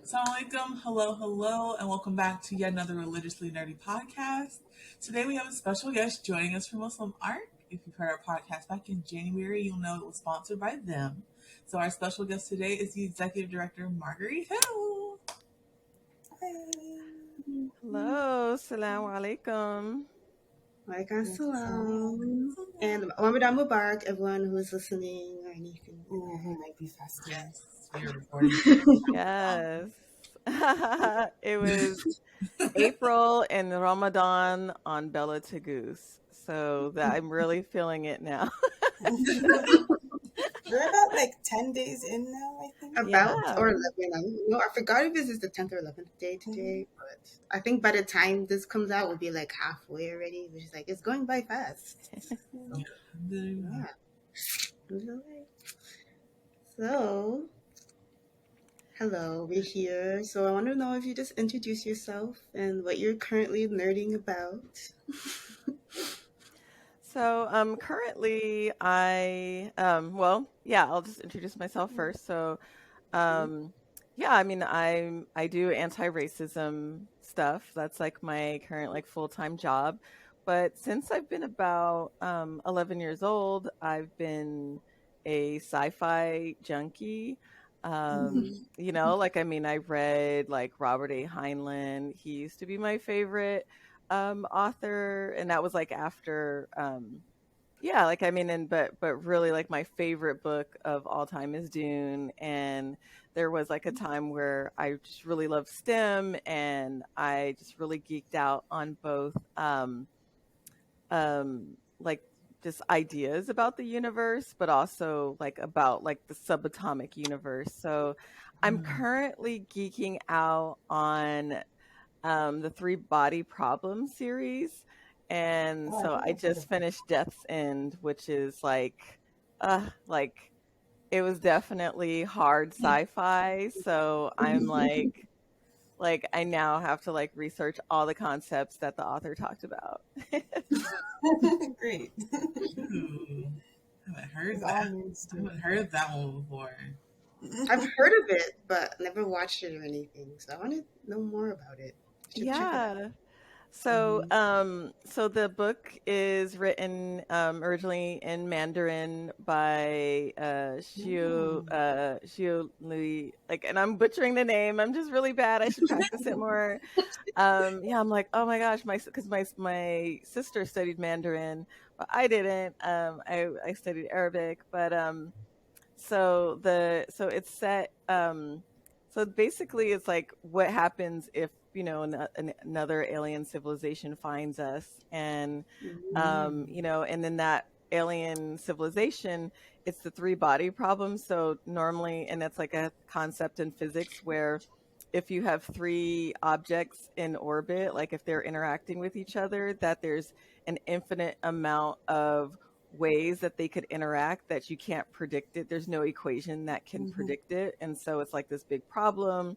Assalamualaikum, hello, and welcome back to yet another religiously nerdy podcast. Today we have a special guest joining us from Muslim Art. If you've heard our podcast back in January, you'll know it was sponsored by them. So our special guest today is the executive director, Margari Hill. Hello, salaam alaikum. Waalaikumsalam. And Ramadan Mubarak, everyone who is listening or anything. Who might be fasting. Yes, we are recording. Yes. It was April and Ramadan on Bella to Goose. So that I'm really feeling it now. We're about like 10 days in now, I think. Or 11. No, I forgot if this is the 10th or 11th day today, but I think by the time this comes out, we'll be like halfway already, which is like, it's going by fast. Yeah. So, hello, we're here. So I want to know if you just introduce yourself and what you're currently nerding about. So currently I'll just introduce myself first. So I do anti-racism stuff. That's like my current like full-time job. But since I've been about 11 years old, I've been a sci-fi junkie. I read like Robert A. Heinlein. He used to be my favorite author, and that was like after but really like my favorite book of all time is Dune. And there was like a time where I just really loved STEM, and I just really geeked out on both like just ideas about the universe, but also like about like the subatomic universe. So I'm currently geeking out on the Three Body Problem series. And so I just finished Death's End, which is like it was definitely hard sci-fi. So I'm like I now have to like research all the concepts that the author talked about. Great. I haven't heard that one before. I've heard of it, but never watched it or anything. So I want to know more about it. Yeah. So, so the book is written originally in Mandarin by Xiu Lui. Like, and I'm butchering the name. I'm just really bad. I should practice it more. I'm like, oh my gosh, because my sister studied Mandarin, but I didn't. I studied Arabic, but so it's set. So basically, it's like what happens if another alien civilization finds us, and and then that alien civilization, it's the three body problem. So normally, and that's like a concept in physics where if you have three objects in orbit, like if they're interacting with each other, that there's an infinite amount of ways that they could interact that you can't predict it. There's no equation that can predict it. And so it's like this big problem.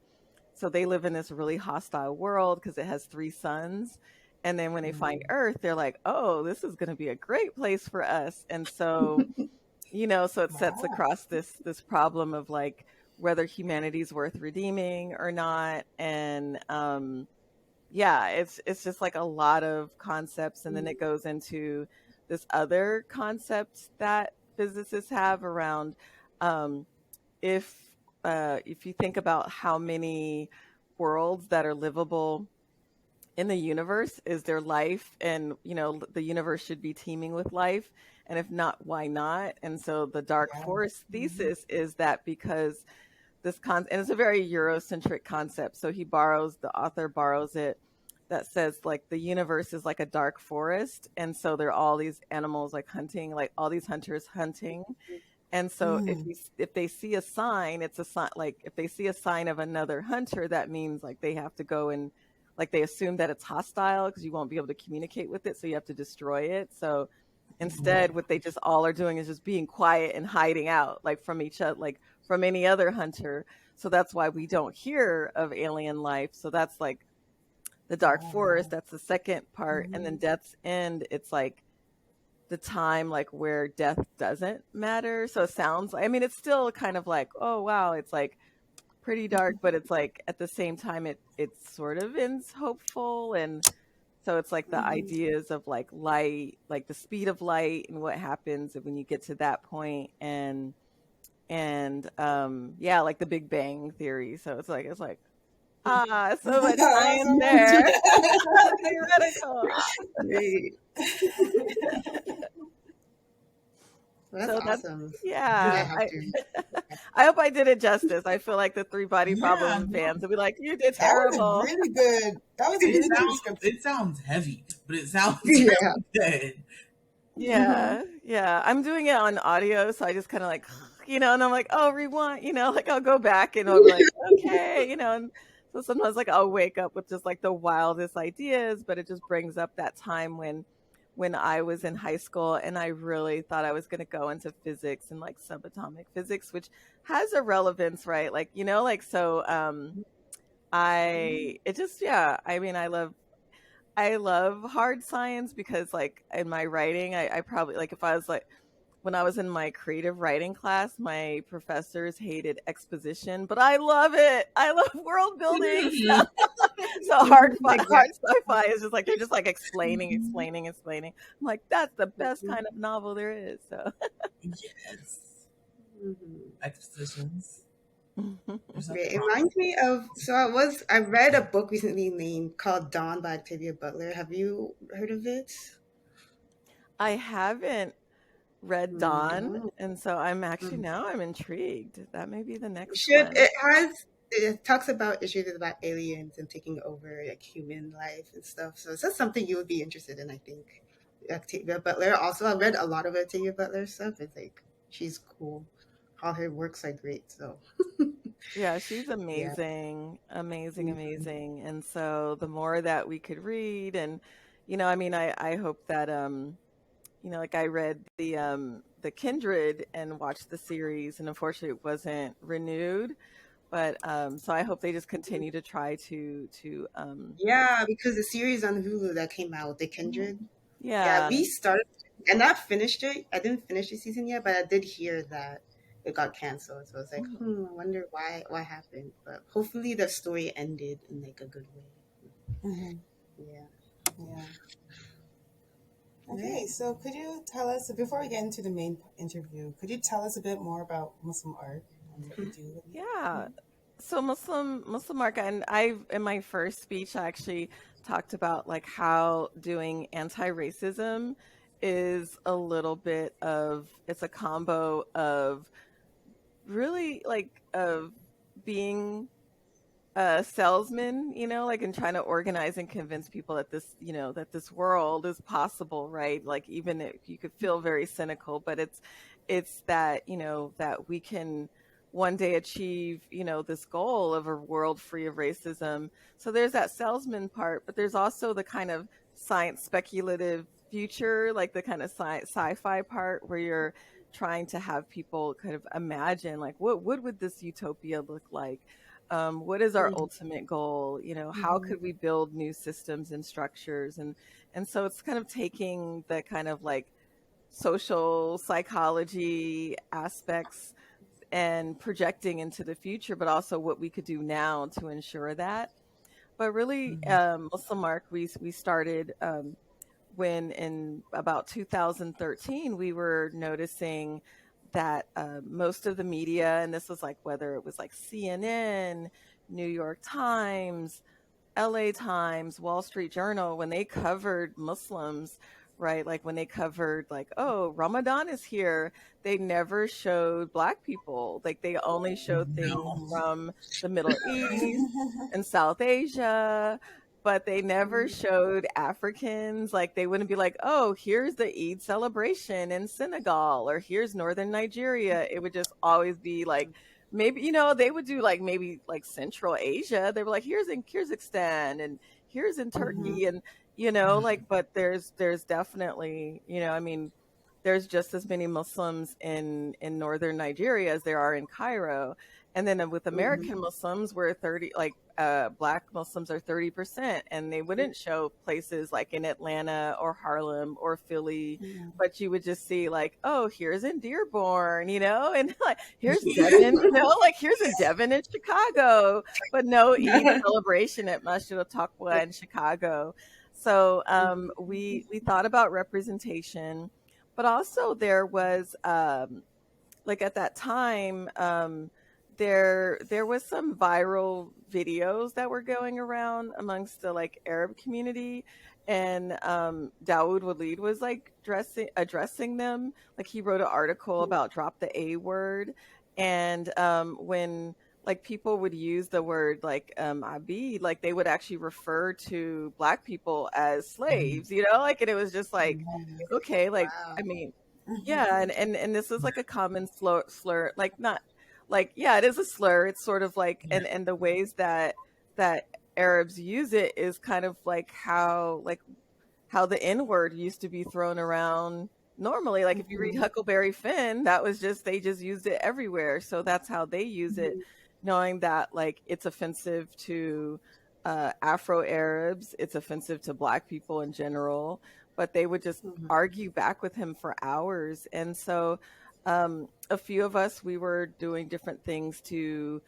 So they live in this really hostile world because it has three suns. And then when they find Earth, they're like, oh, this is going to be a great place for us. And so, so it sets across this problem of like whether humanity's worth redeeming or not. And it's just like a lot of concepts. And then it goes into this other concept that physicists have around if you think about how many worlds that are livable in the universe, is there life? And the universe should be teeming with life, and if not, why not? And so the dark forest thesis is that because and it's a very Eurocentric concept, so the author borrows it, that says like the universe is like a dark forest, and so there are all these animals like hunting, like all these hunters hunting. And so if they see a sign, it's a sign. Like if they see a sign of another hunter, that means like they have to go and like they assume that it's hostile because you won't be able to communicate with it, so you have to destroy it. So instead, what they just all are doing is just being quiet and hiding out, like from each other, like from any other hunter. So that's why we don't hear of alien life. So that's like the dark forest. That's the second part, and then Death's End. It's like the time like where death doesn't matter. So it sounds, I mean, it's still kind of like, oh wow, it's like pretty dark, but it's like at the same time it sort of ends hopeful. And so it's like the ideas of like light, like the speed of light and what happens when you get to that point. And yeah, like the Big Bang theory. So it's like so much science there. Theoretical. Great. Well, that's So that's awesome. I yeah. have to. I hope I did it justice. I feel like the Three Body Yeah, Problem no, fans will be like, "You did That was a terrible." really good. That was a really good description. it sounds heavy, but it sounds Yeah. really good. Yeah, yeah. I'm doing it on audio, so I just kind of like, and I'm like, oh, rewind, like I'll go back and I'll be like, okay, and so sometimes like I'll wake up with just like the wildest ideas, but it just brings up that time when I was in high school and I really thought I was going to go into physics and like subatomic physics, which has a relevance, right? Like, like so it just yeah, I mean I love hard science because like in my writing, I probably like if I was like when I was in my creative writing class, my professors hated exposition, but I love it. I love world building. So hard sci-fi is just like they're just like explaining. I'm like, that's the best kind of novel there is. So Yes. Mhm. Expositions. It reminds me of I read a book recently named called Dawn by Octavia Butler. Have you heard of it? I haven't read Dawn, No. and so I'm actually Mhm. now I'm intrigued. That may be the You next should. one. It talks about issues about aliens and taking over like human life and stuff. So it's just something you would be interested in, I think. Octavia Butler. Also, I read a lot of Octavia Butler stuff. It's like she's cool. All her works are great. So Yeah, she's yeah. amazing, amazing, Mhm. amazing. And so the more that we could read and I mean I hope that like I read the Kindred and watched the series and unfortunately it wasn't renewed. But so I hope they just continue to try to Yeah, because the series on Hulu that came out, The Kindred. Yeah, yeah. we started and not finished it. I didn't finish the season yet, but I did hear that it got canceled. So I was like, I wonder why happened. But hopefully the story ended in like a good way. Mhm. Yeah. Yeah. Okay, so could you tell us before we get into the main interview? Could you tell us a bit more about Muslim art and what you do? Yeah. So Muslim Marca, and I in my first speech I actually talked about like how doing anti-racism is a little bit of it's a combo of really like of being a salesman, like and trying to organize and convince people that that this world is possible, right? Like even if you could feel very cynical, but it's that, that we can one day achieve, this goal of a world free of racism. So there's that salesman part, but there's also the kind of science speculative future, like the kind of sci-fi part where you're trying to have people kind of imagine like what would this utopia look like, what is our ultimate goal, how could we build new systems and structures, and so it's kind of taking the kind of like social psychology aspects and projecting into the future, but also what we could do now to ensure that. But really, Muslim Mark, we started when in about 2013 we were noticing that most of the media, and this was like whether it was like CNN, New York Times, LA Times, Wall Street Journal, when they covered Muslims, right? Like when they covered like, oh, Ramadan is here, they never showed Black people. Like they only showed things No. from the Middle East and South Asia, but they never showed Africans. Like they wouldn't be like, oh, here's the Eid celebration in Senegal or here's Northern Nigeria. It would just always be like, maybe they would do like maybe like Central Asia. They were like, here's in Kyrgyzstan and here's in Turkey, and like, but there's definitely, I mean, there's just as many Muslims in northern Nigeria as there are in Cairo. And then with American Muslims, we're 30, like Black Muslims are 30%, and they wouldn't show places like in Atlanta or Harlem or Philly, but you would just see like, oh, here's in Dearborn, and like here's Devin, like here's in Devon in Chicago, but no Eid celebration at Masjid al-Taqwa in Chicago. So we thought about representation, but also there was like at that time, there was some viral videos that were going around amongst the like Arab community, and Dawood Walid was like addressing them. Like he wrote an article about drop the A word, and when like people would use the word like Abid, like they would actually refer to Black people as slaves, like, and it was just like, okay, like Wow. I mean, yeah, and this is like a common slur, like not like, yeah, it is a slur. It's sort of like, and the ways that Arabs use it is kind of like how the N word used to be thrown around normally. Like if you read Huckleberry Finn, that was just, they just used it everywhere. So that's how they use it, knowing that like it's offensive to Afro Arabs, it's offensive to Black people in general, but they would just argue back with him for hours. And so a few of us, we were doing different things to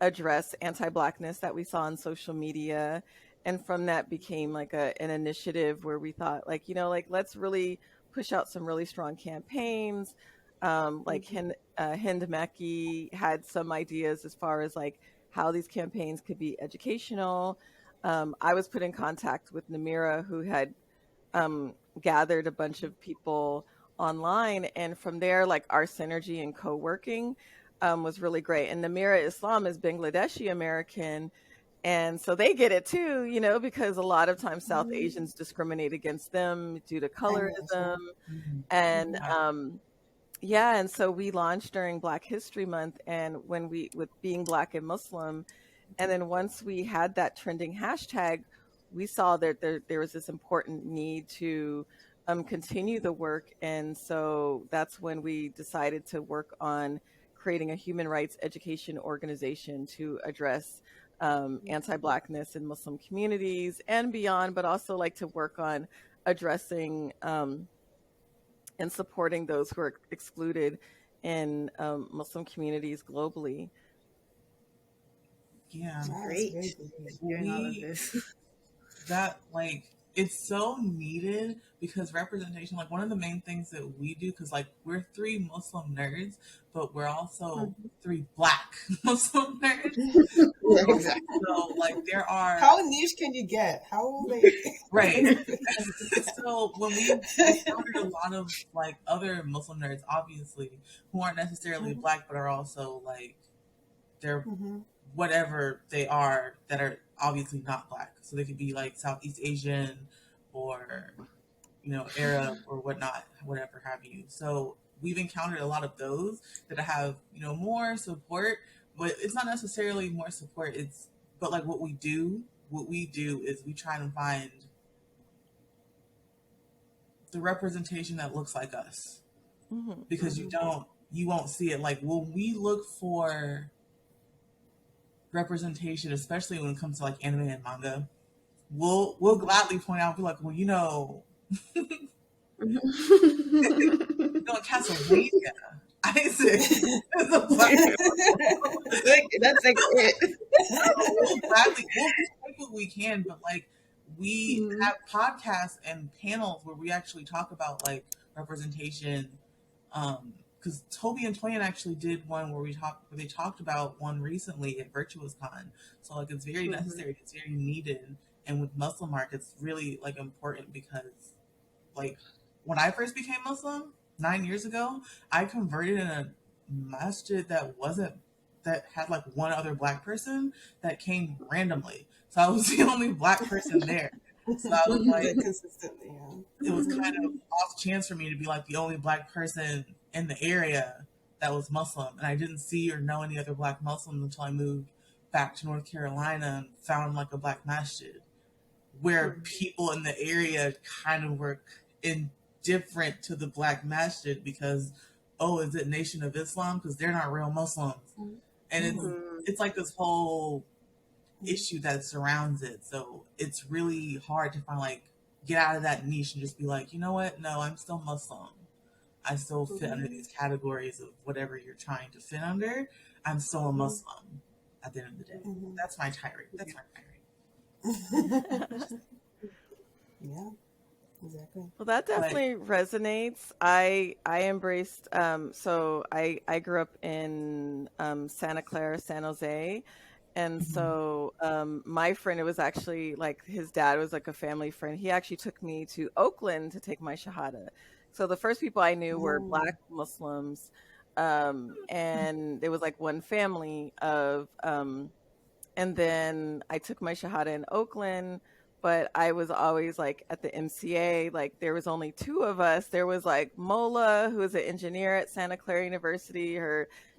address anti-Blackness that we saw on social media. And from that became like an initiative where we thought like, like let's really push out some really strong campaigns. Like Hind Meki had some ideas as far as like how these campaigns could be educational. I was put in contact with Namira, who had gathered a bunch of people online, and from there like our synergy and co-working was really great. And Namira Islam is Bangladeshi American, and so they get it too, because a lot of times South Asians discriminate against them due to colorism. And yeah, and so we launched during Black History Month, and with being Black and Muslim, and then once we had that trending hashtag, we saw that there was this important need to continue the work. And so that's when we decided to work on creating a human rights education organization to address anti-Blackness in Muslim communities and beyond, but also like to work on addressing and supporting those who are excluded in Muslim communities globally. Yeah. Great. Hearing all of this. That like it's so needed, because representation, like one of the main things that we do, because like we're 3 Muslim nerds, but we're also 3 Black Muslim nerds. Yeah, exactly. So like there are, How niche can you get? How like right. So when we encountered a lot of like other Muslim nerds, obviously, who aren't necessarily Black, but are also like they're whatever they are that are obviously not Black. So they could be like Southeast Asian or, Arab or whatnot, whatever have you. So we've encountered a lot of those that have, more support, but it's not necessarily more support. But like what we do is we try and find the representation that looks like us, because you won't see it. Like when we look for representation, especially when it comes to like anime and manga, we'll gladly point out, be like, well, in Castlevania, Isaac is a Black. That's like it. We'll take what we can, but like we have podcasts and panels where we actually talk about like representation. Because Toby and Toyin actually did one where they talked about one recently at Virtuous Con. So like it's very necessary, it's very needed, and with Muslim art, it's really like important, because like when I first became Muslim 9 years ago, I converted in a masjid that had like one other Black person that came randomly. So I was the only Black person there. So I was like, consistently, it was kind of off chance for me to be like the only Black person in the area that was Muslim. And I didn't see or know any other Black Muslims until I moved back to North Carolina and found like a Black masjid where people in the area kind of were indifferent to the Black masjid because, is it Nation of Islam? Because they're not real Muslims. And it's like this whole issue that surrounds it. So it's really hard to find like get out of that niche and just be like, you know what? No, I'm still Muslim. I still fit under these categories of whatever you're trying to fit under. I'm still a Muslim at the end of the day. That's my tirade. That's my tirade. Yeah, exactly. Well, that But definitely resonates. I embraced so I grew up in Santa Clara, San Jose. And so my friend, it was actually like his dad was like a family friend. He actually took me to Oakland to take my Shahada. So the first people I knew were Black Muslims. And there was like one family of and then I took my Shahada in Oakland, but I was always like at the MCA, like there was only two of us. There was like Mola, who is an engineer at Santa Clara University.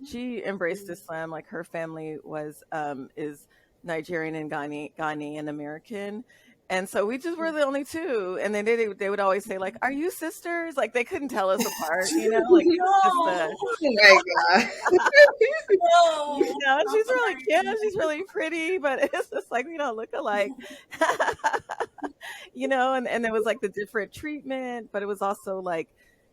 She embraced Islam, like her family was is Nigerian and Ghanaian American. And so we just were the only two. And then they would always say, like, are you sisters? Like they couldn't tell us apart, you know? Like it was just no, Oh my god. no, you know, not she's the really cute, baby. she's really pretty, but it's just like we don't look alike. You know, and there was like the different treatment, but it was also like,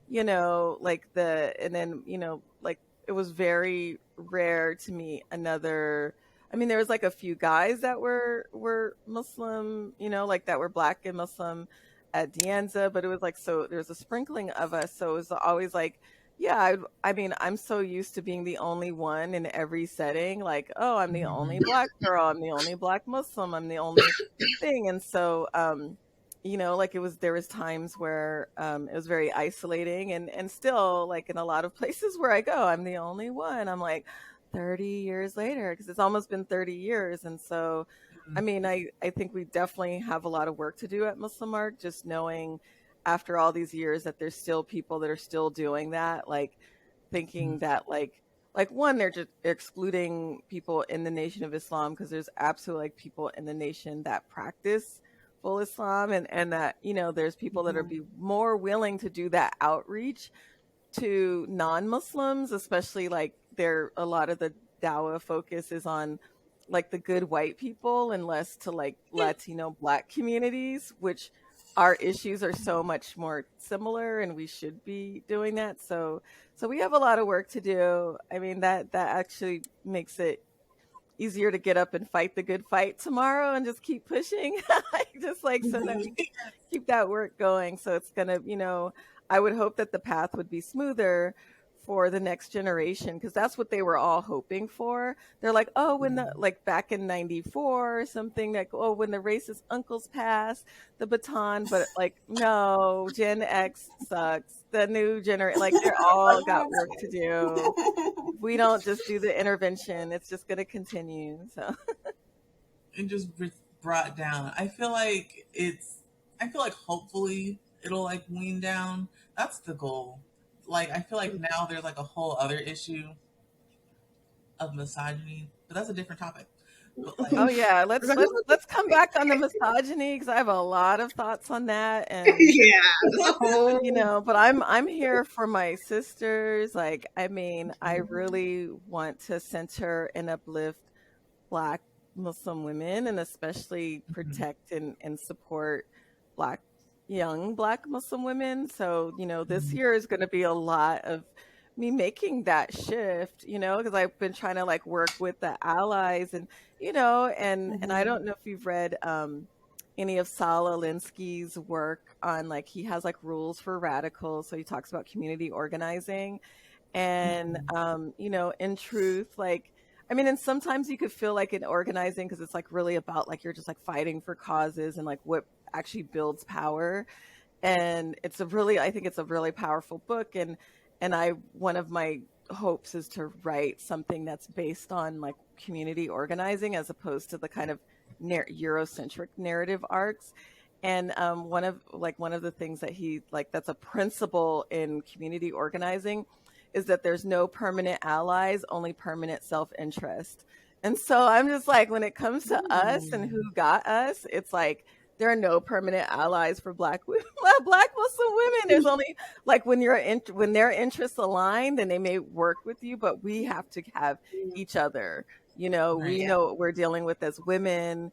you know, like and then, you know, like it was very rare to meet another. I mean, there was like a few guys that were Muslim, you know, like that were Black and Muslim at Dianza, but it was like, so there was a sprinkling of us. So it was always like, yeah, I mean, I'm so used to being the only one in every setting. Like, oh, I'm the only Black girl. I'm the only Black Muslim. I'm the only thing. And so, you know, like there was times where it was very isolating, and still like in a lot of places where I go, I'm the only one. I'm like 30 years later, because it's almost been 30 years. And so, I mean, I think we definitely have a lot of work to do at Muslim Arc, just knowing after all these years that there's still people that are still doing that, like thinking that like one, they're just excluding people in the Nation of Islam, because there's absolutely like people in the nation that practice full Islam, and that, you know, there's people that are be more willing to do that outreach to non-Muslims, especially like a lot of the dawah focus is on like the good white people and less to like Latino Black communities, which our issues are so much more similar, and we should be doing that. So we have a lot of work to do. I mean, that actually makes it easier to get up and fight the good fight tomorrow and just keep pushing. Just like so that we can keep that work going. So it's gonna, you know, I would hope that the path would be smoother for the next generation, because that's what they were all hoping for. They're like, oh, when the like back in '94 or something, like, oh, when the racist uncles pass the baton, but like, no, Gen X sucks. The new generation, like, they're all got work to do. We don't just do the intervention, it's just going to continue. So And just brought down. I feel like hopefully it'll like wean down. That's the goal. Like I feel like now there's like a whole other issue of misogyny, but that's a different topic. But like, oh yeah, let's come back on the misogyny, because I have a lot of thoughts on that. And Yeah, that's a whole. you know, but I'm here for my sisters. Like, I mean, I really want to center and uplift Black Muslim women, and especially protect and support Black young Black Muslim women. So, you know, this year is going to be a lot of me making that shift, you know, because I've been trying to like work with the allies, and, you know, and I don't know if you've read any of Saul Alinsky's work on, like, he has like rules for radicals. So he talks about community organizing. And you know, in truth, like, I mean, and sometimes you could feel like in organizing, because it's like really about like you're just like fighting for causes and like what actually builds power. And I think it's a really powerful book. And one of my hopes is to write something that's based on like community organizing, as opposed to the kind of Eurocentric narrative arcs. And one of the things that that's a principle in community organizing is that there's no permanent allies, only permanent self-interest. And so I'm just like, when it comes to us and who got us, it's like there are no permanent allies for Black Muslim women. There's only like when their interests align, then they may work with you, but we have to have each other, You know, Right. we Yeah. know what we're dealing with as women,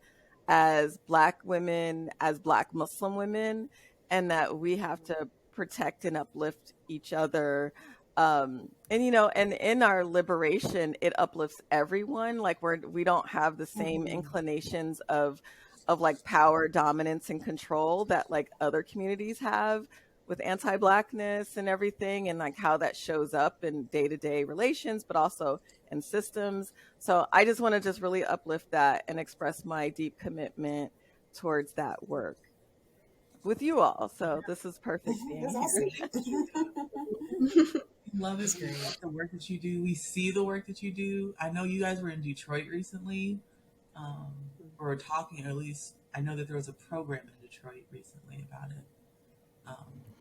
as Black women, as Black Muslim women, and that we have to protect and uplift each other. And you know, and in our liberation, it uplifts everyone. Like we don't have the same Mhm. inclinations of like power, dominance, and control that like other communities have with anti-blackness and everything, and like how that shows up in day-to-day relations, but also in systems. So I just want to just really uplift that and express my deep commitment towards that work with you all. So this is perfect That's being here. awesome. Thank you. We love it. That's We great. love the work that you do. We see the work that you do. I know you guys were in Detroit recently, um, or talking, or at least I know that there was a program in Detroit recently about it. Um,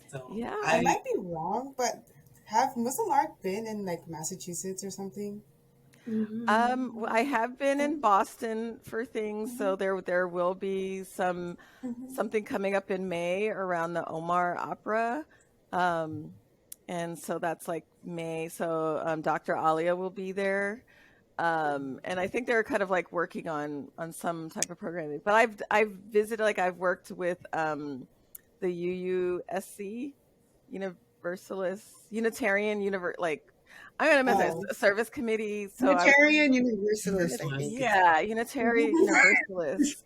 so I Yeah. I, might be wrong, but have Muslim art been in like Massachusetts or something? I have been in Boston for things, Mm-hmm. so there will be Mm-hmm. something coming up in May around the Omar Opera. Um, and so that's like May. So Dr. Alia will be there. And I think they're kind of like working on some type of programming. But I've visited, like I've worked with the UUSC, Universalist Unitarian like I'm gonna miss it, Oh. service committee. So I was Unitarian Universalist, I Universalist, think. yeah. yeah, Unitarian Universalist.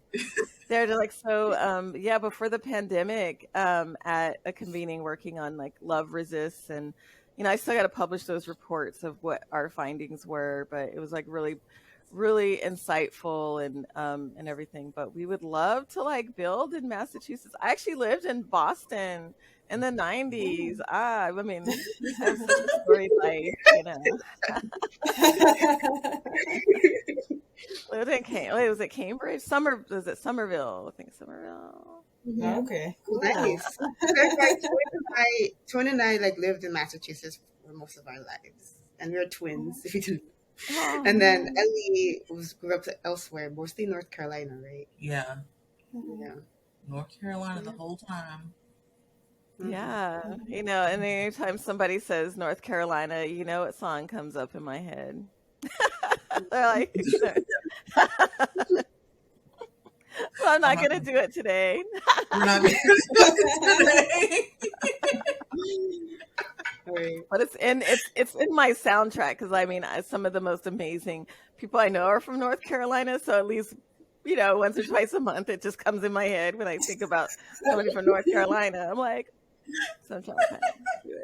They're like so yeah, before the pandemic, at a convening working on like love resists, and I still got to publish those reports of what our findings were, but it was like really insightful and everything. But we would love to like build in Massachusetts. I actually lived in Boston in the 90s. I mean, I have such a storied life. Lived in wait, was it Cambridge? Was it Somerville? I think Somerville. Mm-hmm. Okay, cool. Nice. Because like Twin and I like lived in Massachusetts for most of our lives, and we are twins. If you didn't. Oh, And then Ellie grew up elsewhere, mostly North Carolina, right? Yeah, Mhm. Yeah. North Carolina the whole time. Mm-hmm. yeah. Mhm. And anytime somebody says North Carolina, what song comes up in my head? They're like, well, I'm I'm not not gonna gonna, do it today. we're not gonna do it today. Right. But it's in my soundtrack because I mean, some of the most amazing people I know are from North Carolina. So at least once or twice a month, it just comes in my head when I think about somebody from North Carolina. I'm like, so I'm trying to kind of do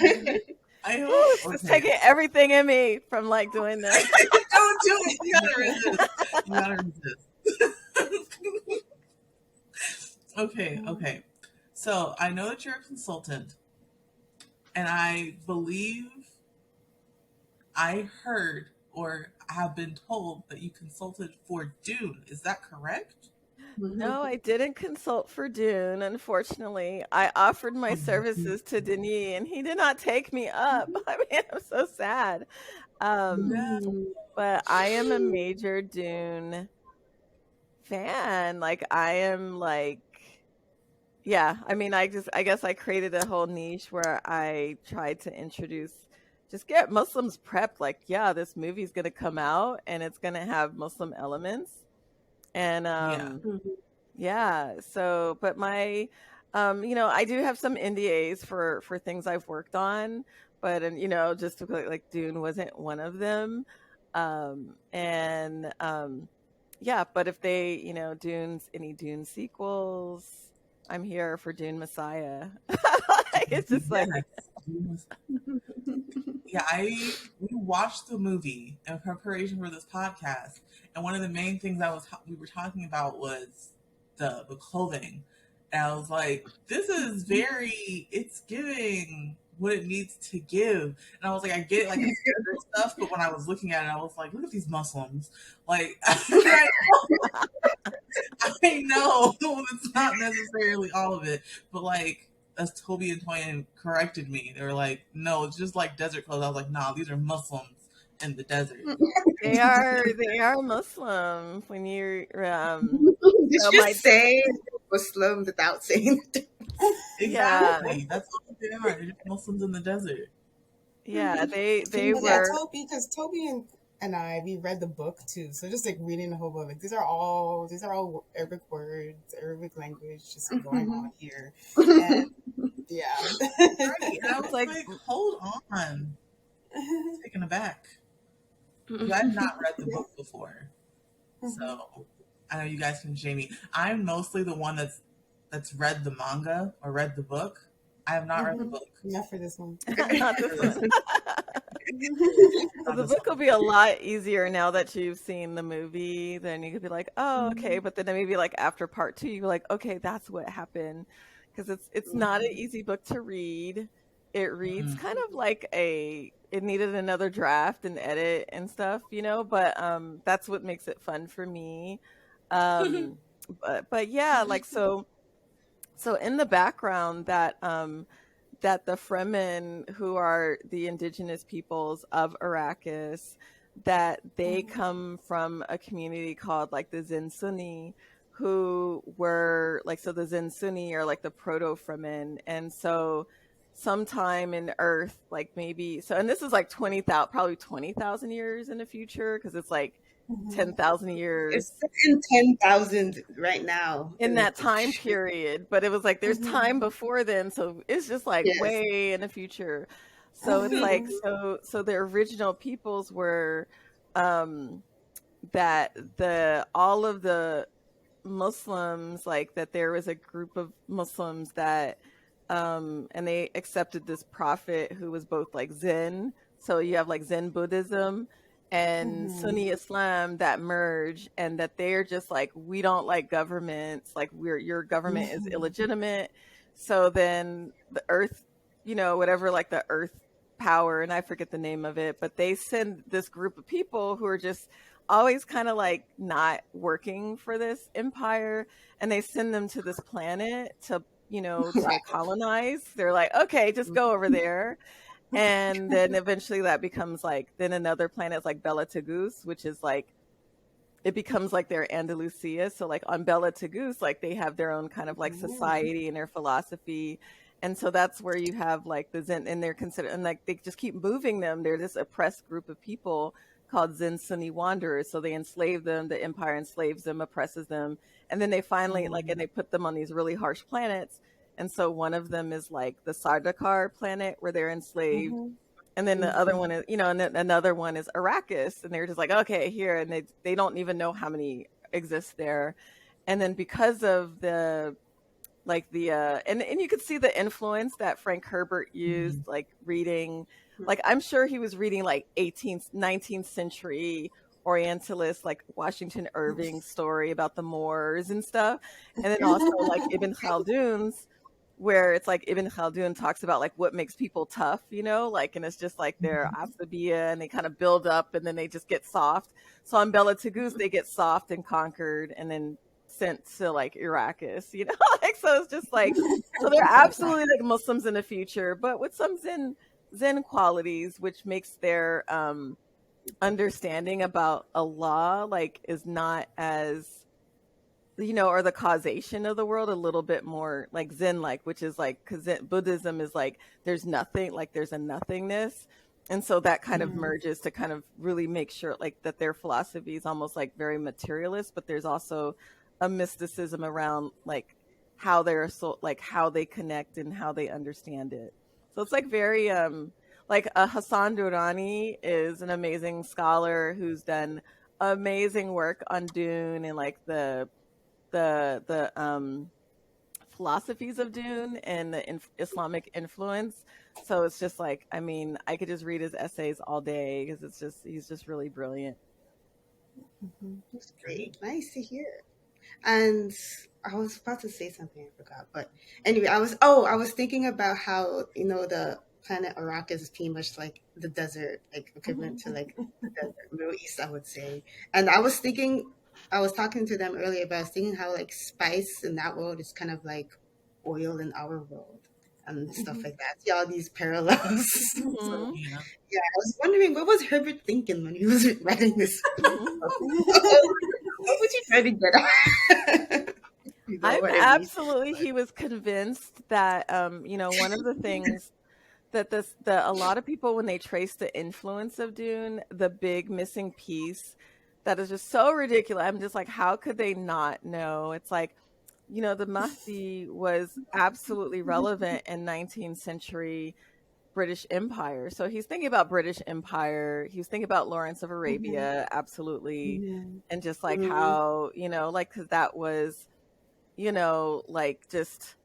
it. I Woo, hope. it's Okay. taking everything in me from like doing this. Don't do it. You gotta resist. You gotta resist. Okay. So I know that you're a consultant, and I believe I heard or have been told that you consulted for Dune. Is that correct? Mm-hmm. No, I didn't consult for Dune, unfortunately. I offered my Oh, services to Denis and he did not take me up. I mean, I'm so sad. Um, no. but I am a major Dune fan. Like I am like yeah, I mean, I guess I created a whole niche where I tried to just get Muslims prepped like, yeah, this movie's going to come out and it's going to have Muslim elements. And Yeah. yeah, so but my I do have some NDAs for things I've worked on, but and just to like Dune wasn't one of them. And yeah, but if they, any Dune sequels, I'm here for Dune Messiah. Like, it's just like Yes. Yeah, we watched the movie in preparation for this podcast, and one of the main things we were talking about was the clothing, and I was like, this is it's giving what it needs to give, and I was like, I get it, like it's gender stuff, but when I was looking at it, I was like, look at these Muslims, like I know it's not necessarily all of it, but like as Toby and Toyin corrected me, they were like, "No, it's just like desert clothes." I was like, "Nah, these are Muslims in the desert." they are Muslim when you're Did so you my just say Muslim without saying it? yeah Exactly, that's what they are. They're just Muslims in the desert. yeah they But yeah, were Toby, because Toby and and we read the book too. So just like reading the whole book, like these are all Arabic words, Arabic language, just going on here, and yeah. Right. And I It's was like, like, hold on. Taken aback. Because I've not read the book before. So I know you guys can shame me. I'm mostly the one that's read the manga or read the book. I have not read the book. Not for this one. not this one. So Not the this book will one. be a lot easier now that you've seen the movie. Then you could be like, oh, okay. But then maybe like after part two, you're like, okay, that's what happened. Because it's not an easy book to read. It reads Mm. kind of like it needed another draft and edit and stuff, but that's what makes it fun for me. But yeah, like so in the background that the Fremen, who are the indigenous peoples of Arrakis, that they come from a community called like the Zen Sunni, who were like, so the Zen Sunni are like the proto Fremen. And so sometime in Earth, like maybe, so, and this is like 20,000, probably 20,000 years in the future, because it's like 10,000 It's years in 10,000 right now. in that time period, but it was like there's time before then, so it's just like Yes. way in the future. So it's like so the original peoples were um that the all of the Muslims, like that there was a group of Muslims that and they accepted this prophet who was both like Zen, so you have like Zen Buddhism and Sunni Islam that merge, and that they're just like, we don't like governments, like your government is illegitimate. So then the earth, whatever, like the earth power, and I forget the name of it, but they send this group of people who are just always kind of like not working for this empire, and they send them to this planet to colonize. They're like, okay, just go over there. And then eventually that becomes like, then another planet is like Bela Tagus, which is like, it becomes like their Andalusia. So like on Bela Tagus, like they have their own kind of like society and their philosophy. And so that's where you have like the Zen, and they're considered, and like they just keep moving them. They're this oppressed group of people called Zen Sunni wanderers. So they enslave them, the empire enslaves them, oppresses them. And then they finally and they put them on these really harsh planets. And so one of them is like the Sardaukar planet, where they're enslaved. And then the other one is, and then another one is Arrakis. And they're just like, okay, here. And they don't even know how many exist there. And then because of the, like the, and you could see the influence that Frank Herbert used, like reading, like I'm sure he was reading like 18th, 19th century Orientalists, like Washington Irving's story about the Moors and stuff. And then also like Ibn Khaldun's, where it's like Ibn Khaldun talks about like what makes people tough, like, and it's just like their asabiya, and they kind of build up and then they just get soft. So on Bela Tagus, they get soft and conquered and then sent to like Arrakis, like, so it's just like, so they're absolutely like Muslims in the future, but with some Zen qualities, which makes their understanding about Allah like is not as, or the causation of the world a little bit more like Zen like, which is like, because Buddhism is like there's nothing, like there's a nothingness. And so that kind of merges to kind of really make sure like that their philosophy is almost like very materialist, but there's also a mysticism around like how they're so like how they connect and how they understand it. So it's like very like Hassan Durrani is an amazing scholar who's done amazing work on Dune and like the philosophies of Dune and the Islamic influence. So it's just like, I mean, I could just read his essays all day because he's just really brilliant. That's great. Nice to hear. And I was about to say something, I forgot. But anyway, I was thinking about how, the planet Arrakis is pretty much like the desert, like equivalent to like the desert, Middle East, I would say. And I was talking to them earlier, but I was thinking how like spice in that world is kind of like oil in our world and stuff like that. See all these parallels. So, Yeah. yeah, I was wondering, what was Herbert thinking when he was writing this? What would you try to get at? I'm What it means. absolutely, he was convinced that, one of the things that a lot of people, when they trace the influence of Dune, the big missing piece that is just so ridiculous. I'm just like, how could they not know? It's like, the Mahdi was absolutely relevant in 19th century British Empire. So he's thinking about British Empire. He was thinking about Lawrence of Mm-hmm. Arabia, absolutely. Mm-hmm. And just like Mm-hmm. how, like, because that was, like just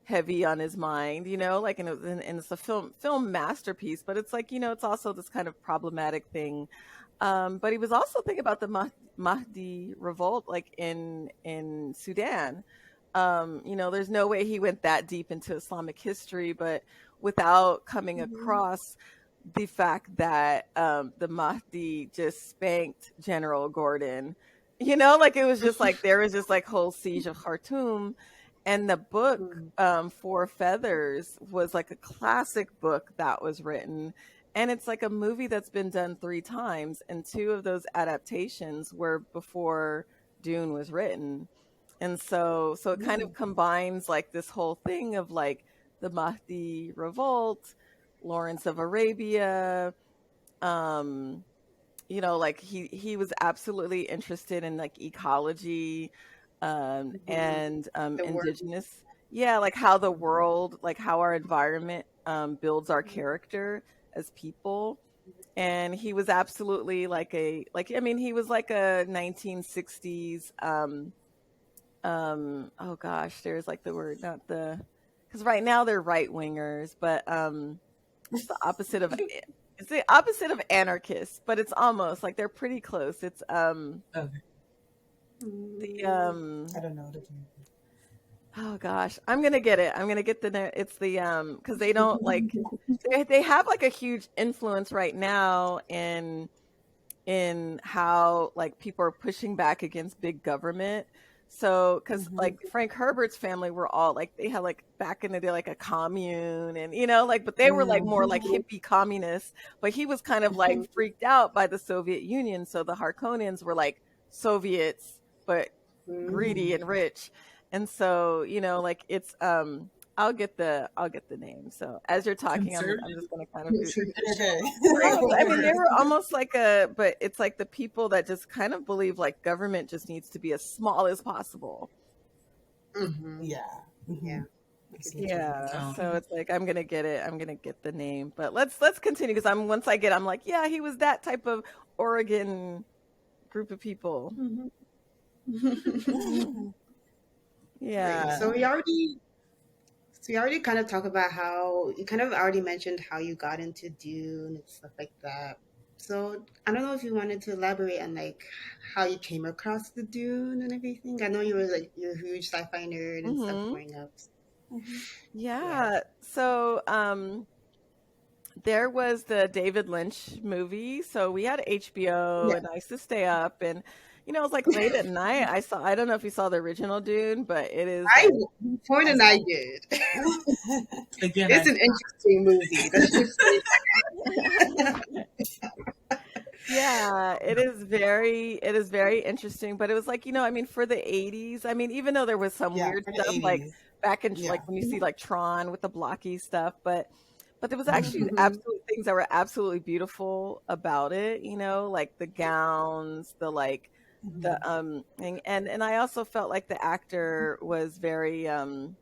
heavy on his mind, like, and it's a film masterpiece, but it's like, it's also this kind of problematic thing. But he was also thinking about the Mahdi revolt, like in Sudan. There's no way he went that deep into Islamic history, but without coming across the fact that the Mahdi just spanked General Gordon. Like it was just like there was just like whole siege of Khartoum, and the book Mm-hmm. Four Feathers was like a classic book that was written, and it's like a movie that's been done 3 times, and 2 of those adaptations were before Dune was written. And so it kind of combines like this whole thing of like the Mahdi revolt, Lawrence of Arabia, um, like he was absolutely interested in like ecology, Mm-hmm. and The work. indigenous, yeah, like how the world, like how our environment builds our character as people. And he was absolutely like he was like a 1960s oh gosh, there's like the word, not the, because right now they're right wingers, but what's the opposite of, it's the opposite of anarchists, but it's almost like they're pretty close. It's Okay. the I don't know. oh gosh, I'm gonna get it. I'm gonna get it's the because they don't like, they have like a huge influence right now in how like people are pushing back against big government. So, because Mm-hmm. like Frank Herbert's family were all like, they had like back in the day like a commune, and like, but they were like more like Mm-hmm. hippie communists. But he was kind of like freaked out by the Soviet Union. So the Harkonians were like Soviets, but greedy Mm-hmm. and rich. And so, like it's I'll get the name. So as you're talking, I'm Conservative. just gonna kind of do. Okay. Yeah, I mean, they were almost like but it's like the people that just kind of believe like government just needs to be as small as possible. Mm-hmm. Yeah. Yeah. I see what you mean. Yeah, Oh. so it's like I'm gonna get it. I'm gonna get the name, but let's continue, because once I get, I'm like, yeah, he was that type of Oregon group of people. Mm-hmm. Great. Yeah. So we already kind of talked about how you kind of already mentioned how you got into Dune and stuff like that. So I don't know if you wanted to elaborate on like how you came across the Dune and everything. I know you're a huge sci-fi nerd and stuff Hmm. growing up. Yeah. Yeah. So there was the David Lynch movie. So we had HBO, Yeah. and I used to stay up, and it was like late at night. I don't know if you saw the original Dune, but it is I like, Point and I did. Again, It's an interesting movie. Let's just say yeah, it is very interesting, but it was like, I mean, for the 80s, I mean, even though there was some Yeah, weird for the stuff like 80s. back in Yeah. like when you see like Tron with the blocky stuff, but there was actually Mhm. absolute things that were absolutely beautiful about it, like the gowns, the like the Mhm. and I also felt like the actor was very kind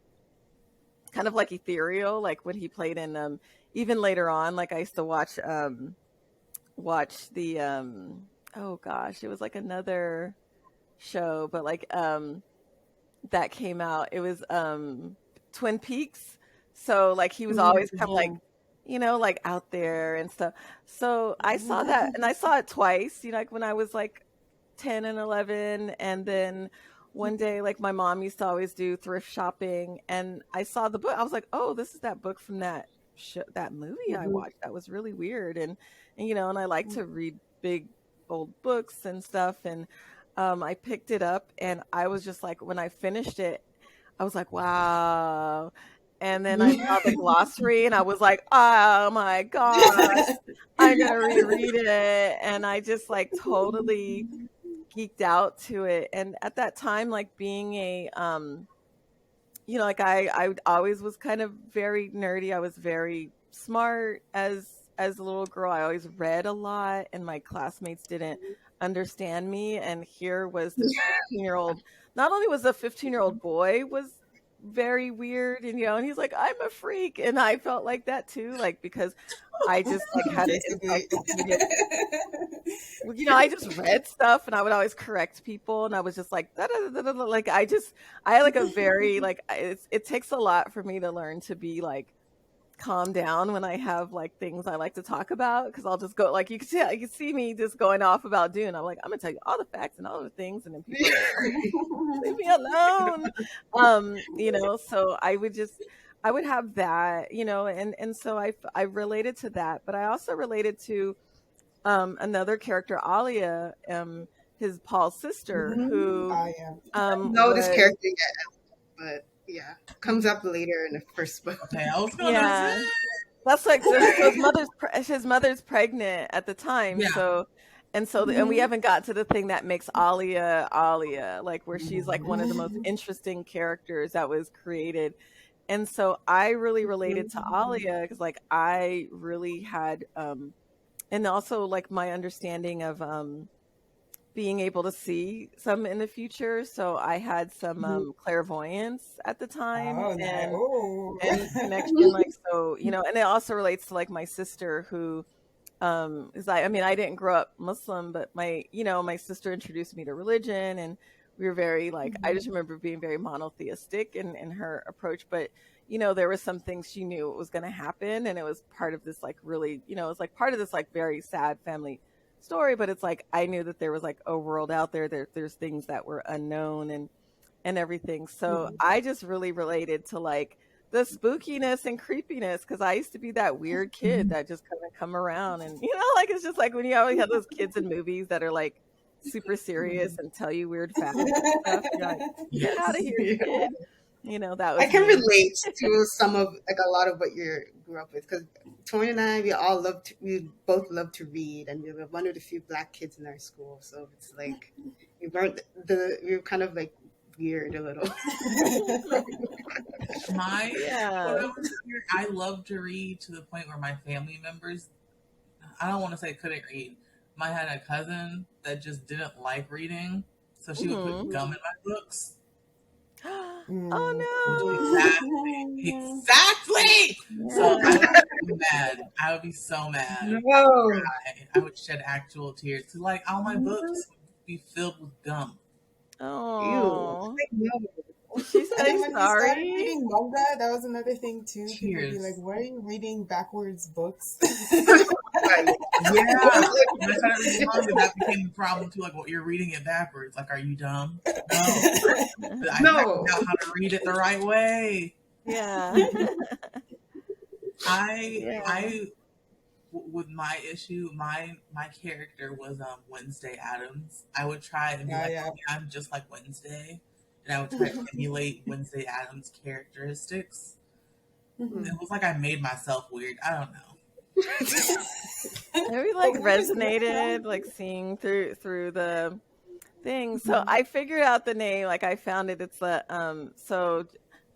of like ethereal, like when he played in even later on, like I used to watch the oh gosh, it was like another show, but like that came out. It was Twin Peaks. So like he was always kind of like, Mhm. like out there and stuff. So I saw that, and I saw it twice, like when I was like 10 and 11, and then one day like my mom used to always do thrift shopping, and I saw the book. I was like, "Oh, this is that book from that movie I Mhm. watched. That was really weird." And I like to read big old books and stuff, and I picked it up, and I was just like, when I finished it, I was like, wow. And then I saw the glossary, and I was like, oh my gosh, I'm gonna reread it. And I just like totally geeked out to it. And at that time, like being a like I always was kind of very nerdy. I was very smart as a little girl. I always read a lot, and my classmates didn't understand me. And here was this 15-year-old. Not only was the 15-year-old boy was very weird, and and he's like, I'm a freak, and I felt like that too, like because I just like had an Basically. encyclopedia. I just read stuff, and I would always correct people, and I was just like, da, da, da, da, da, like I had like a very like it takes a lot for me to learn to be like calm down when I have like things I like to talk about, because I'll just go like you can see me just going off about Dune. I'm like, I'm gonna tell you all the facts and all the things, and then people are like, leave me alone. So I would have that, and so I related to that, but I also related to another character, Alia, his Paul's sister, who I am. know this was character yet, but yeah, comes up later in the first book. Okay, I was gonna yeah. say. That's like so his mother's pregnant at the time, Yeah. so and we haven't got to the thing that makes Alia, like where she's like one of the most interesting characters that was created. And so I really related to Alia because like I really had and also like my understanding of being able to see some in the future. So I had some clairvoyance at the time, Oh, nice. and Oh. connection, like, so and it also relates to like my sister who is I mean, I didn't grow up Muslim, but my sister introduced me to religion, and we were very like I just remember being very monotheistic in her approach, but there was some things she knew what was going to happen, and it was part of this like really it was like part of this like very sad family story, but it's like I knew that there was like a world out there's things that were unknown and everything. So I just really related to like the spookiness and creepiness, because I used to be that weird kid that just kind of come around, and like it's just like when you always have those kids in movies that are like super serious and tell you weird facts and stuff. You're like, get out of here, kid. That was I can me. relate to some of like a lot of what you grew up with, because Toyin and I, we both love to read, and we were one of the few Black kids in our school. So it's like we were kind of like weird a little. When I Yeah. was here, I loved to read to the point where my family members, I don't want to say couldn't read. I had a cousin that just didn't like reading, so she would put gum in my books. Oh Exactly. no. So I Yeah. would be mad. I would be so mad. No. I would shed actual tears. So, like, all my books would be filled with gum. Ew. Oh, Like, no. did she And say then when we started sorry? reading manga, that was another thing too. People would be Tears. like, "Why are you reading backwards books?" Like, Yeah. When I started reading manga, that became the problem too. Like, well, you're reading it backwards. Like, are you dumb? No. I no. figured out how to read it the right way. Yeah. Yeah. With my issue, my character was Wednesday Adams. I would try and be like, Yeah. okay, I'm just like Wednesday, and I would try to emulate Wednesday Adams' characteristics. It was like I made myself weird. I don't know. Maybe like resonated, like seeing through the thing. So I figured out the name. Like I found it. It's so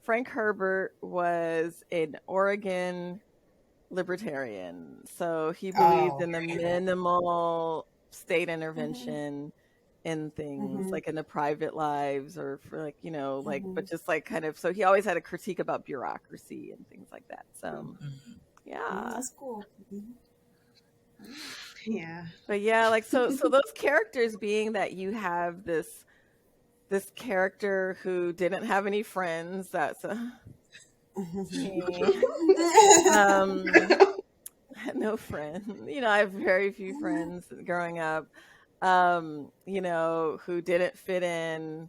Frank Herbert was an Oregon libertarian. So he believed in the minimal state intervention in things, like in the private lives, or for like, like, but just like kind of, so he always had a critique about bureaucracy and things like that. So yeah. That's cool. Yeah. But yeah, like so those characters being that you have this character who didn't have any friends, that's no friend. I have very few friends growing up, who didn't fit in,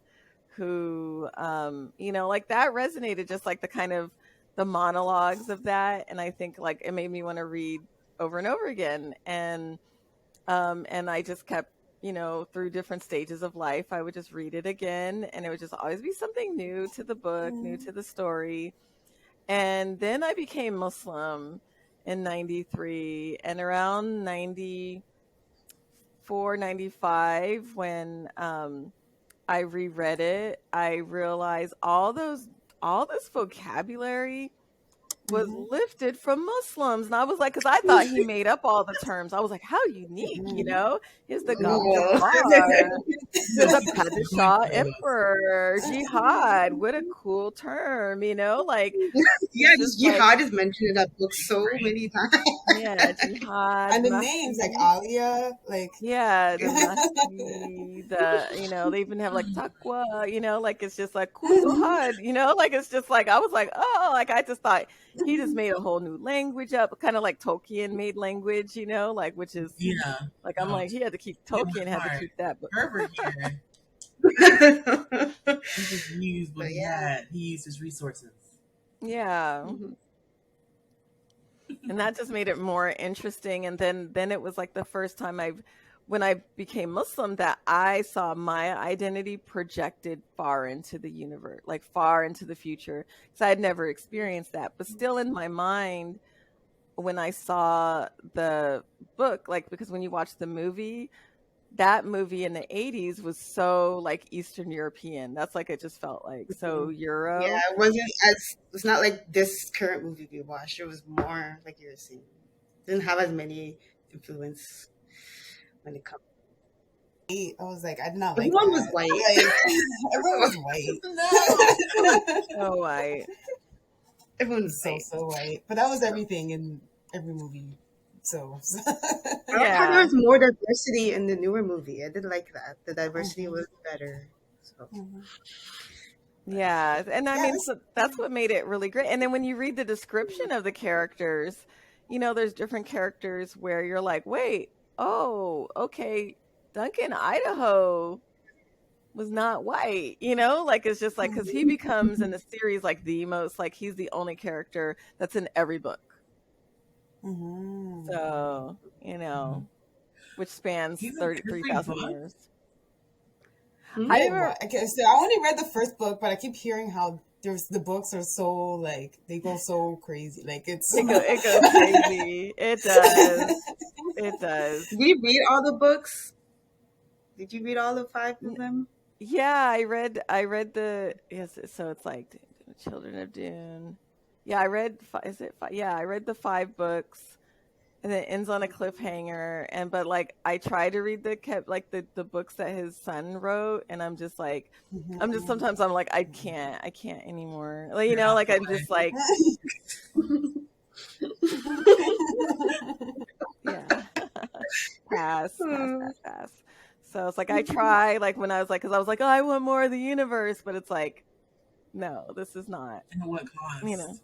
who, like that resonated, just like the kind of the monologues of that. And I think like it made me want to read over and over again. And I just kept, through different stages of life, I would just read it again, and it would just always be something new to the book, new to the story. And then I became Muslim in 93, and around 94, 95, when I reread it, I realized all this vocabulary was Mm-hmm. lifted from Muslims. And I was like, because I thought he made up all the terms. I was like, how unique, you know? Here's the Oh. Gafar, the Like, Padishah Emperor, jihad. What a cool term, you know? Like, Yeah, it's just just like, jihad is mentioned in that book so right? many times. yeah, jihad, And the names like Mahdi. Alia, like Yeah, the Mahdi, you know, they even have like Taqwa, you know, like it's just like Kusuhad, you know, like it's just like, I was like, oh, like I just thought he just made a whole new language up, kind of like Tolkien made language, you know, like which is Yeah. like, I'm Oh, like, he had to keep, hit my Tolkien had to heart. keep that, but Herbert here, But he just used what he yeah. had. He used his resources. yeah. Mhm. And that just made it more interesting. And then it was like the first time when I became Muslim, that I saw my identity projected far into the universe, like far into the future, because I had never experienced that. But still in my mind, when I saw the book, like, because when you watch the movie, that movie in the 80s was so like Eastern European. That's like, it just felt like so Yeah, Euro. it wasn't as it's not like this current movie we watched. It was more like you were saying. Didn't have as many influence when it comes. I was like, I did not like Everyone was that. white. Like everyone was white. So I, Everyone was So white. so white. But that was everything in every movie. So I like how there yeah. was more diversity in the newer movie. I did like that. The diversity Mhm. was better. So Mhm. Yeah, and I Yeah, mean, this so that's what made it really great. And then when you read the description of the characters, you know, there's different characters where you're like, wait, oh, okay, Duncan, Idaho was not white, you know? Like, it's just like, because he becomes in the series like the most, like, he's the only character that's in every book. Mhm. So, you Mhm. know, which spans He's in every 3,000 book. years. hmm? I Wait, never, what? Okay, so I only read the first book, but I keep hearing how the books are so like they go so crazy. Like it's it goes crazy. It does. It does. Did you read all the books? Did you read all the five of them? Yeah, I read the, yes, so it's like Children of Dune. Yeah, I read is it five? Yeah, I read the 5 books, and it ends on a cliffhanger. And but like I try to read the books that his son wrote, and I'm just Mhm. sometimes I'm like, I can't anymore. Like, you You're know, out like the I'm way. just like, yeah, pass, pass, Hmm. pass, pass. So it's like I try, like when I was like, because I was like, oh, I want more of the universe, but it's like, no, this is not, And at what you know. cost?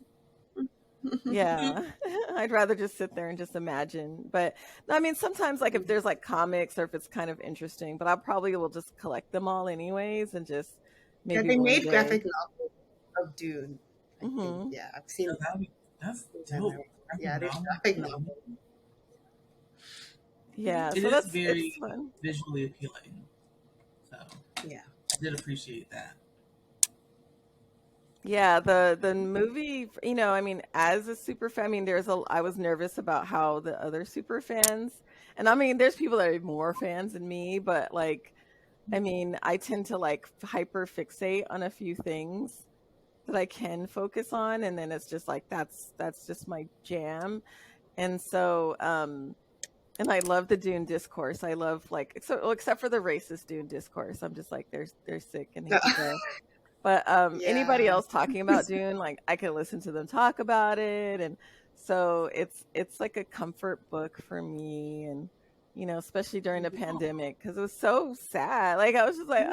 Yeah. I'd rather just sit there and just imagine. But no, I mean, sometimes like if there's like comics or if it's kind of interesting, but I probably will just collect them all anyways and just Yeah, maybe they one made day. graphic novels of Dune. I think. Hmm. Yeah, I've seen So that's them. dope. Graphic Yeah, there's novel. graphic novels. Yeah, It so is it's very fun. visually appealing. So Yeah. I did appreciate that. Yeah, the movie, you know, I mean, as a super fan, I mean, I was nervous about how the other super fans, and I mean, there's people that are more fans than me, but like, I mean, I tend to like hyper fixate on a few things that I can focus on, and then it's just like that's just my jam. And so and I love the Dune discourse. I love like except for the racist Dune discourse. I'm just like they're sick and need to go. But anybody Yeah. else talking about Dune, like I could listen to them talk about it, and so it's like a comfort book for me, and you know, especially during the pandemic because it was so sad. Like I was just like,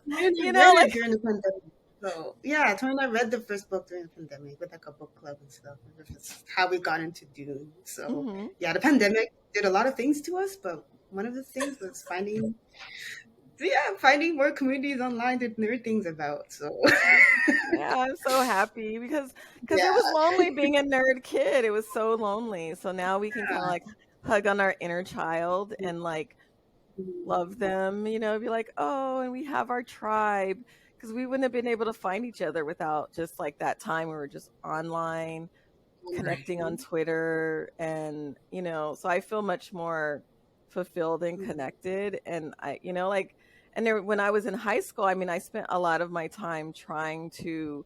When I you know, read it like during the pandemic. So yeah, Toyin I read the first book during the pandemic with like a book club and stuff. It's how we got into Dune. So hmm yeah, the pandemic did a lot of things to us, but one of the things was finding more communities online to nerd things about. So yeah, I'm so happy because it was yeah, lonely being a nerd kid. It was so lonely. So now we can kind of like hug on our inner child and like love them, you know, be like, oh, and we have our tribe because we wouldn't have been able to find each other without just like that time we were just online Right. connecting on Twitter. And you know, so I feel much more fulfilled and connected. And I, you know, when I was in high school, I mean, I spent a lot of my time trying to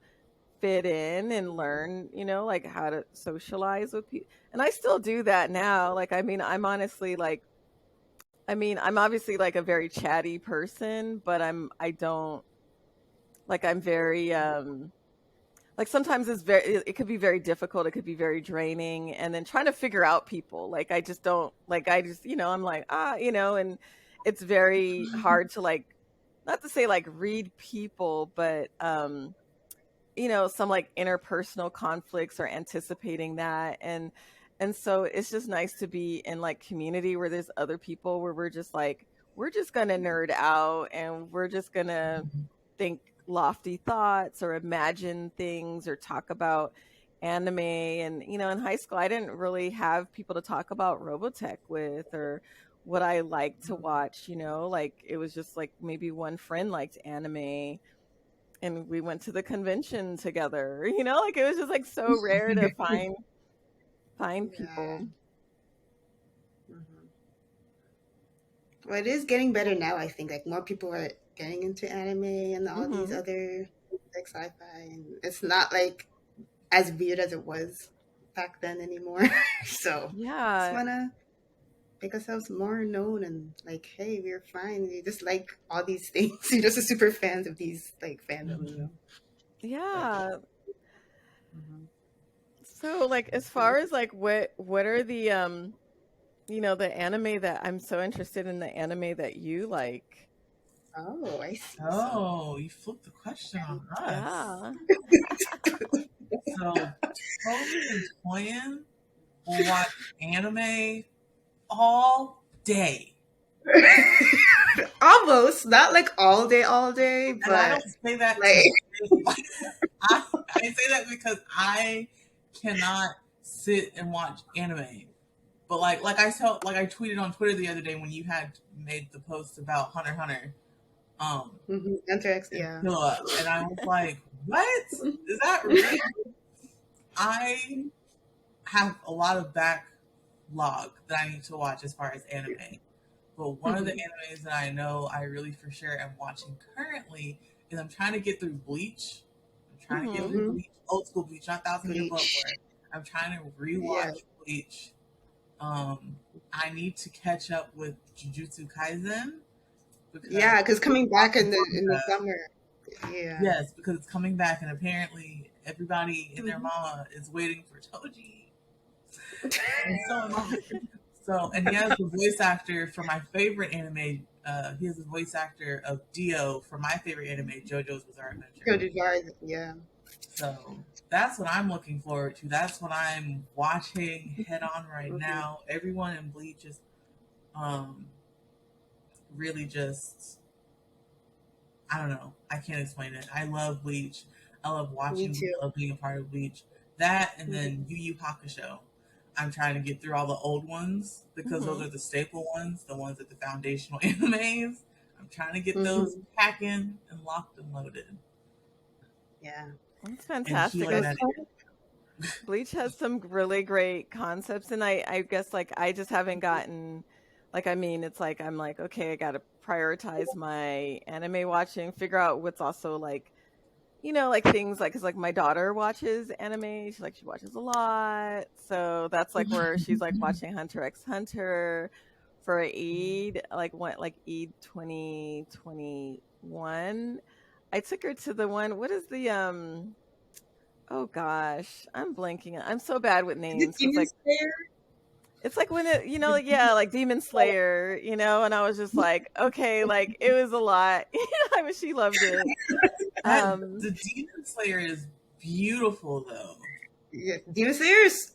fit in and learn, like how to socialize with people. And I still do that now. Like, I mean, I'm honestly like, I'm obviously like a very chatty person, but I don't like, I'm very, like sometimes it could be very difficult. It could be very draining. And then trying to figure out people, like, I just don't like, I'm like, and it's very hard to like, not to say like read people, but, some like interpersonal conflicts or anticipating that. And so it's just nice to be in like community where there's other people where we're just gonna nerd out and we're just gonna think lofty thoughts or imagine things or talk about anime. And in high school I didn't really have people to talk about Robotech with or what I like to watch. Like it was just like maybe one friend liked anime and we went to the convention together. Like it was just like so rare to find Yeah. people. Mhm. Well, it is getting better now. I think like more people are getting into anime and all these Hmm. other like sci-fi, and it's not like as weird as it was back then anymore. So just Yeah. wanna make ourselves more known and like, hey, we're fine. We just like all these things. We're just a super fans of these like fandoms, Mhm. But Yeah. mhm. So like as far as like what are the the anime that I'm so interested in, the anime that you like. Oh, I see. So Oh, you flipped the question on us. Yeah. So Toby and Toyin will watch anime all day. almost not like all day, And I but don't say that to like I say that because I cannot sit and watch anime. But like I tweeted on Twitter the other day when you had made the post about Hunter x Hunter, Enter X, and yeah. Fill Up, and I was like, "What is that real?" I have a lot of backlog that I need to watch as far as anime. But one of the Mhm. animes that I know I really for sure am watching currently is I'm trying to get through Bleach. I'm trying to get through Mhm. Mhm. Bleach, old school Bleach, not Thousand Year Blood Bleach. War. I'm trying to Yeah. rewatch Bleach. I need to catch up with Jujutsu Kaisen because Yeah, because coming back in the manga, summer. Yeah. yes, because it's coming back, and apparently everybody and their Mhm. mama is waiting for Toji, and so am I. So, and he has the voice actor for my favorite anime. He has the voice actor of Dio for my favorite anime, JoJo's Bizarre Adventure. Coded Guard, yeah. So that's what I'm looking forward to. That's what I'm watching head on right Mhm. now. Everyone in Bleach is um, really just, I don't know. I can't explain it. I love Bleach. I love Me watching Bleach. too. I love being a part of Bleach. That and Mhm. then Yu Yu Hakusho. I'm trying to get through all the old ones because those Mhm. are the staple ones, the ones that the foundational animes. I'm trying to get those Mhm. packing and locked and loaded Yeah. That's and fantastic. healing Because that. Bleach has some really great concepts, and I guess like I just haven't gotten like, it's like I'm like, okay, I got to prioritize my anime watching, figure out what's also like, like things like, cuz like my daughter watches anime, she watches a lot. So that's like where she's like watching Hunter x Hunter for Eid, like what, like Eid 2021. I took her to the one, what is the oh gosh, I'm blanking. I'm so bad with is it names because Demon like Slayer? it's like when it, The yeah, like Demon Slayer, and I was just like, okay, like it was a lot. I mean, she loved it. That Um, the Demon Slayer is beautiful though. Yeah, Demon Slayer is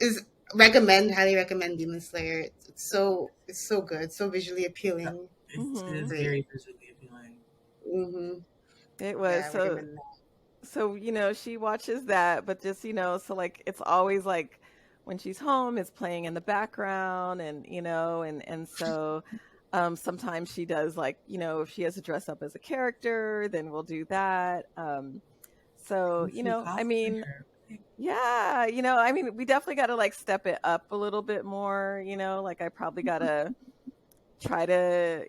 highly recommend Demon Slayer. It's so good, so visually appealing. It It's mhm. is great. very visually appealing. Hmm. It Yeah, was I so recommend that. so she watches that, but just so like it's always like when she's home, it's playing in the background, and and so sometimes she does like if she has to dress up as a character, then we'll do that. So Who's your cosplayer? yeah, we definitely got to like step it up a little bit more. Like I probably got to try to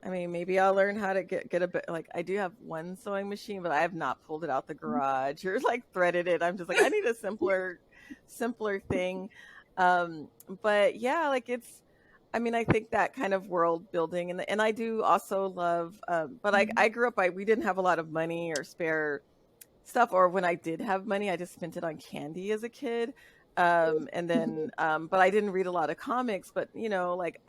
I mean, maybe I'll learn how to get a bit, like, I do have one sewing machine, but I have not pulled it out the garage or like threaded it. I'm just like, I need a simpler thing. Um, but yeah, like I mean, I think that kind of world building, and I do also love, but I grew up, we didn't have a lot of money or spare stuff, or when I did have money, I just spent it on candy as a kid. And then, but I didn't read a lot of comics, but like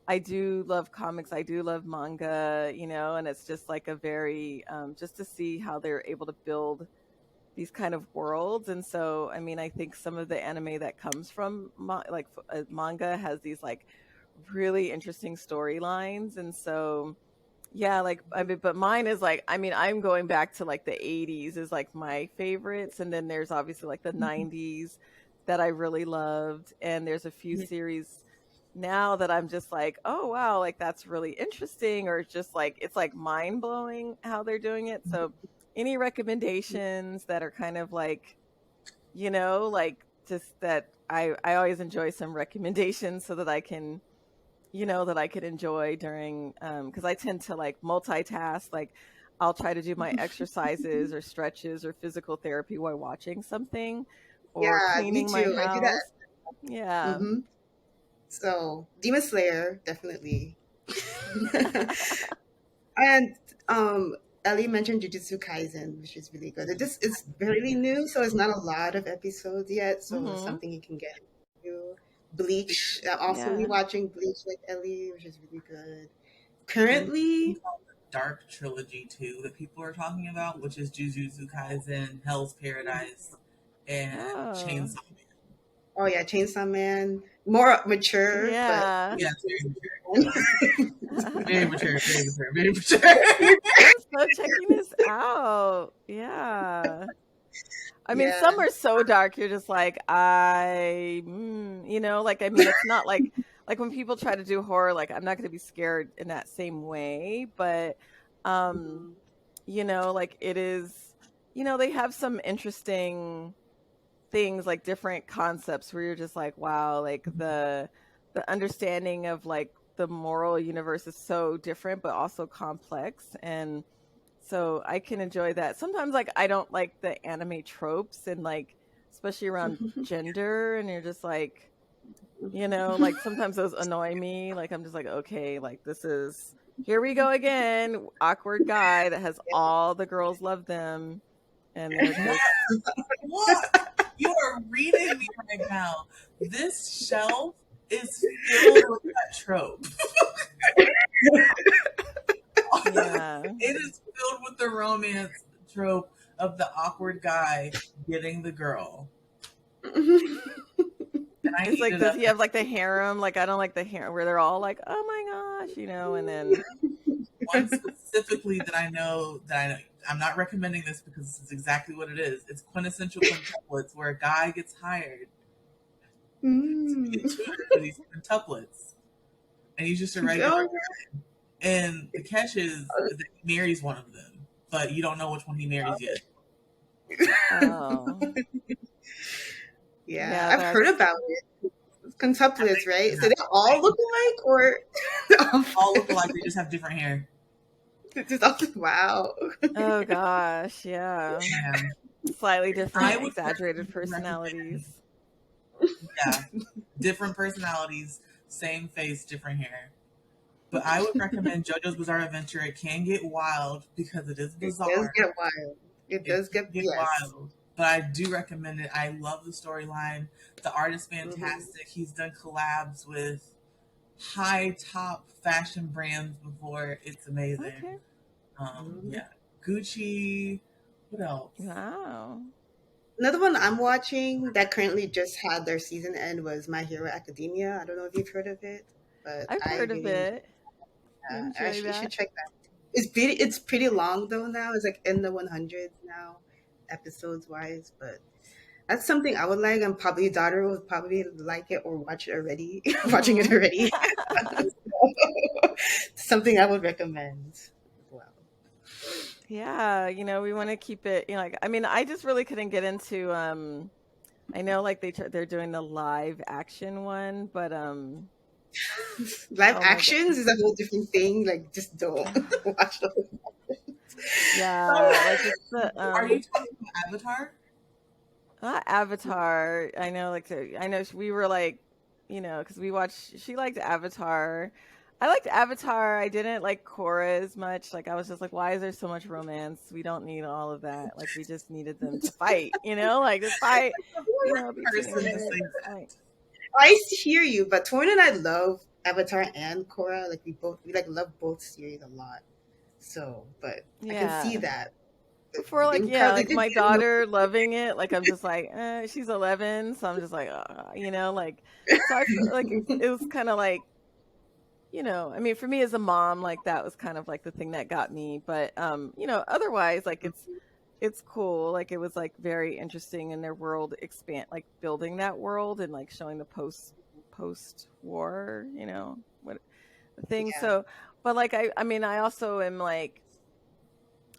I do love comics. I do love manga, and it's just like a very, just to see how they're able to build these kind of worlds. And so, I mean, I think some of the anime that comes from manga has these like really interesting storylines. And so, yeah, like, I mean, but mine is like, I mean, I'm going back to like the 80s is like my favorites. And then there's obviously like the 90s that I really loved. And there's a few series now that I'm just like, oh wow, like that's really interesting, or just like it's like mind blowing how they're doing it. So any recommendations that are kind of like, like just that I always enjoy some recommendations so that I can, that I could enjoy during, because I tend to like multitask. Like I'll try to do my exercises or stretches or physical therapy while watching something or Yeah, me cleaning my too. I do that. house. Yeah. Hmm. So Demon Slayer, definitely. And Ellie mentioned Jujutsu Kaisen, which is really good. It's very new, so it's not a lot of episodes yet. So it's Hmm. something you can get into. Bleach, also Yeah. rewatching Bleach with Ellie, which is really good. There's something Currently, called the Dark Trilogy too that people are talking about, which is Jujutsu Kaisen, Hell's Paradise, and Oh, Chainsaw Man. oh yeah, Chainsaw Man, more mature, but yeah. Yeah, very mature. really Very I'm mature, very mature, very mature. so checking this out. Yeah. I mean, yeah. some are so dark, you're just like, like, I mean, it's not like when people try to do horror, like, I'm not going to be scared in that same way, but, um, Mhm. like it is, they have some interesting things, like different concepts where you're just like, wow, like the understanding of like the moral universe is so different but also complex. And so I can enjoy that. Sometimes like I don't like the anime tropes, and like especially around gender, and you're just like, like sometimes those annoy me. Like I'm just like, okay, like this is, here we go again, awkward guy that has all the girls love them, and they're What? just What? You are reading me right now. This shelf is filled with that trope. yeah. It is filled with the romance trope of the awkward guy getting the girl. And I It's eat like it this. up. You have like the harem. Like I don't like the harem where they're all like, "Oh my gosh," and then One specifically that I know I'm not recommending this because this is exactly what it is. It's quintessential quintuplets where a guy gets hired to be a Mm. tutor for these quintuplets, and he's just a regular Oh, guy. And the catch is that he marries one of them, but you don't know which one he marries yet. oh yeah, yeah, I've heard that's about it. Quintuplets, right? They So have they to all look change. alike, or All look alike. They just have different hair. just all, wow. oh gosh, yeah, Yeah, slightly I different, would exaggerated personally recommend. personalities. Yeah, different personalities, same face, different hair. But I would recommend JoJo's Bizarre Adventure. It can get wild because it is It does bizarre. get wild. It It does can get, get yes. wild, but I do recommend it. I love the storyline. The art is Hmm. fantastic. He's done collabs with high top fashion brands before. It's amazing. Okay, Hmm. Yeah, Gucci. What else? wow, Another one I'm watching that currently just had their season end was My Hero Academia. I don't know if you've heard of it, but I've I heard of really enjoy it. that. Enjoy You should that. check that. It's pretty long though now. It's like in the 100s now, episodes wise. But that's something I would like, and probably daughter would probably like it or watch it already, watching it Hmm. already. Something I would recommend as well. Yeah, we want to keep it. Like I mean, I just really couldn't get into. I know like they're doing the live action one, but Live Oh my god. actions is a whole different thing. Like, just don't watch those. Yeah, like it's the Are you talking about Avatar? not Avatar. I know, like I know we were like, because we watched. She liked Avatar. I liked Avatar. I didn't like Korra as much. Like I was just like, why is there so much romance? We don't need all of that. Like we just needed them to fight. Like just fight. Be Person to say teammates. that. Like I hear you, but Toyin and I love Avatar and Korra. Like we like love both series a lot. So, but I can see yeah. that For they like they like did my get enough. daughter loving it, like I'm just like she's 11, so I'm just like like so I feel like it was kind of like I mean for me as a mom, like that was kind of like the thing that got me, but otherwise like it's cool, like it was like very interesting in their world expand, like building that world and like showing the post war, what the thing. Yeah, So but like I mean I also am like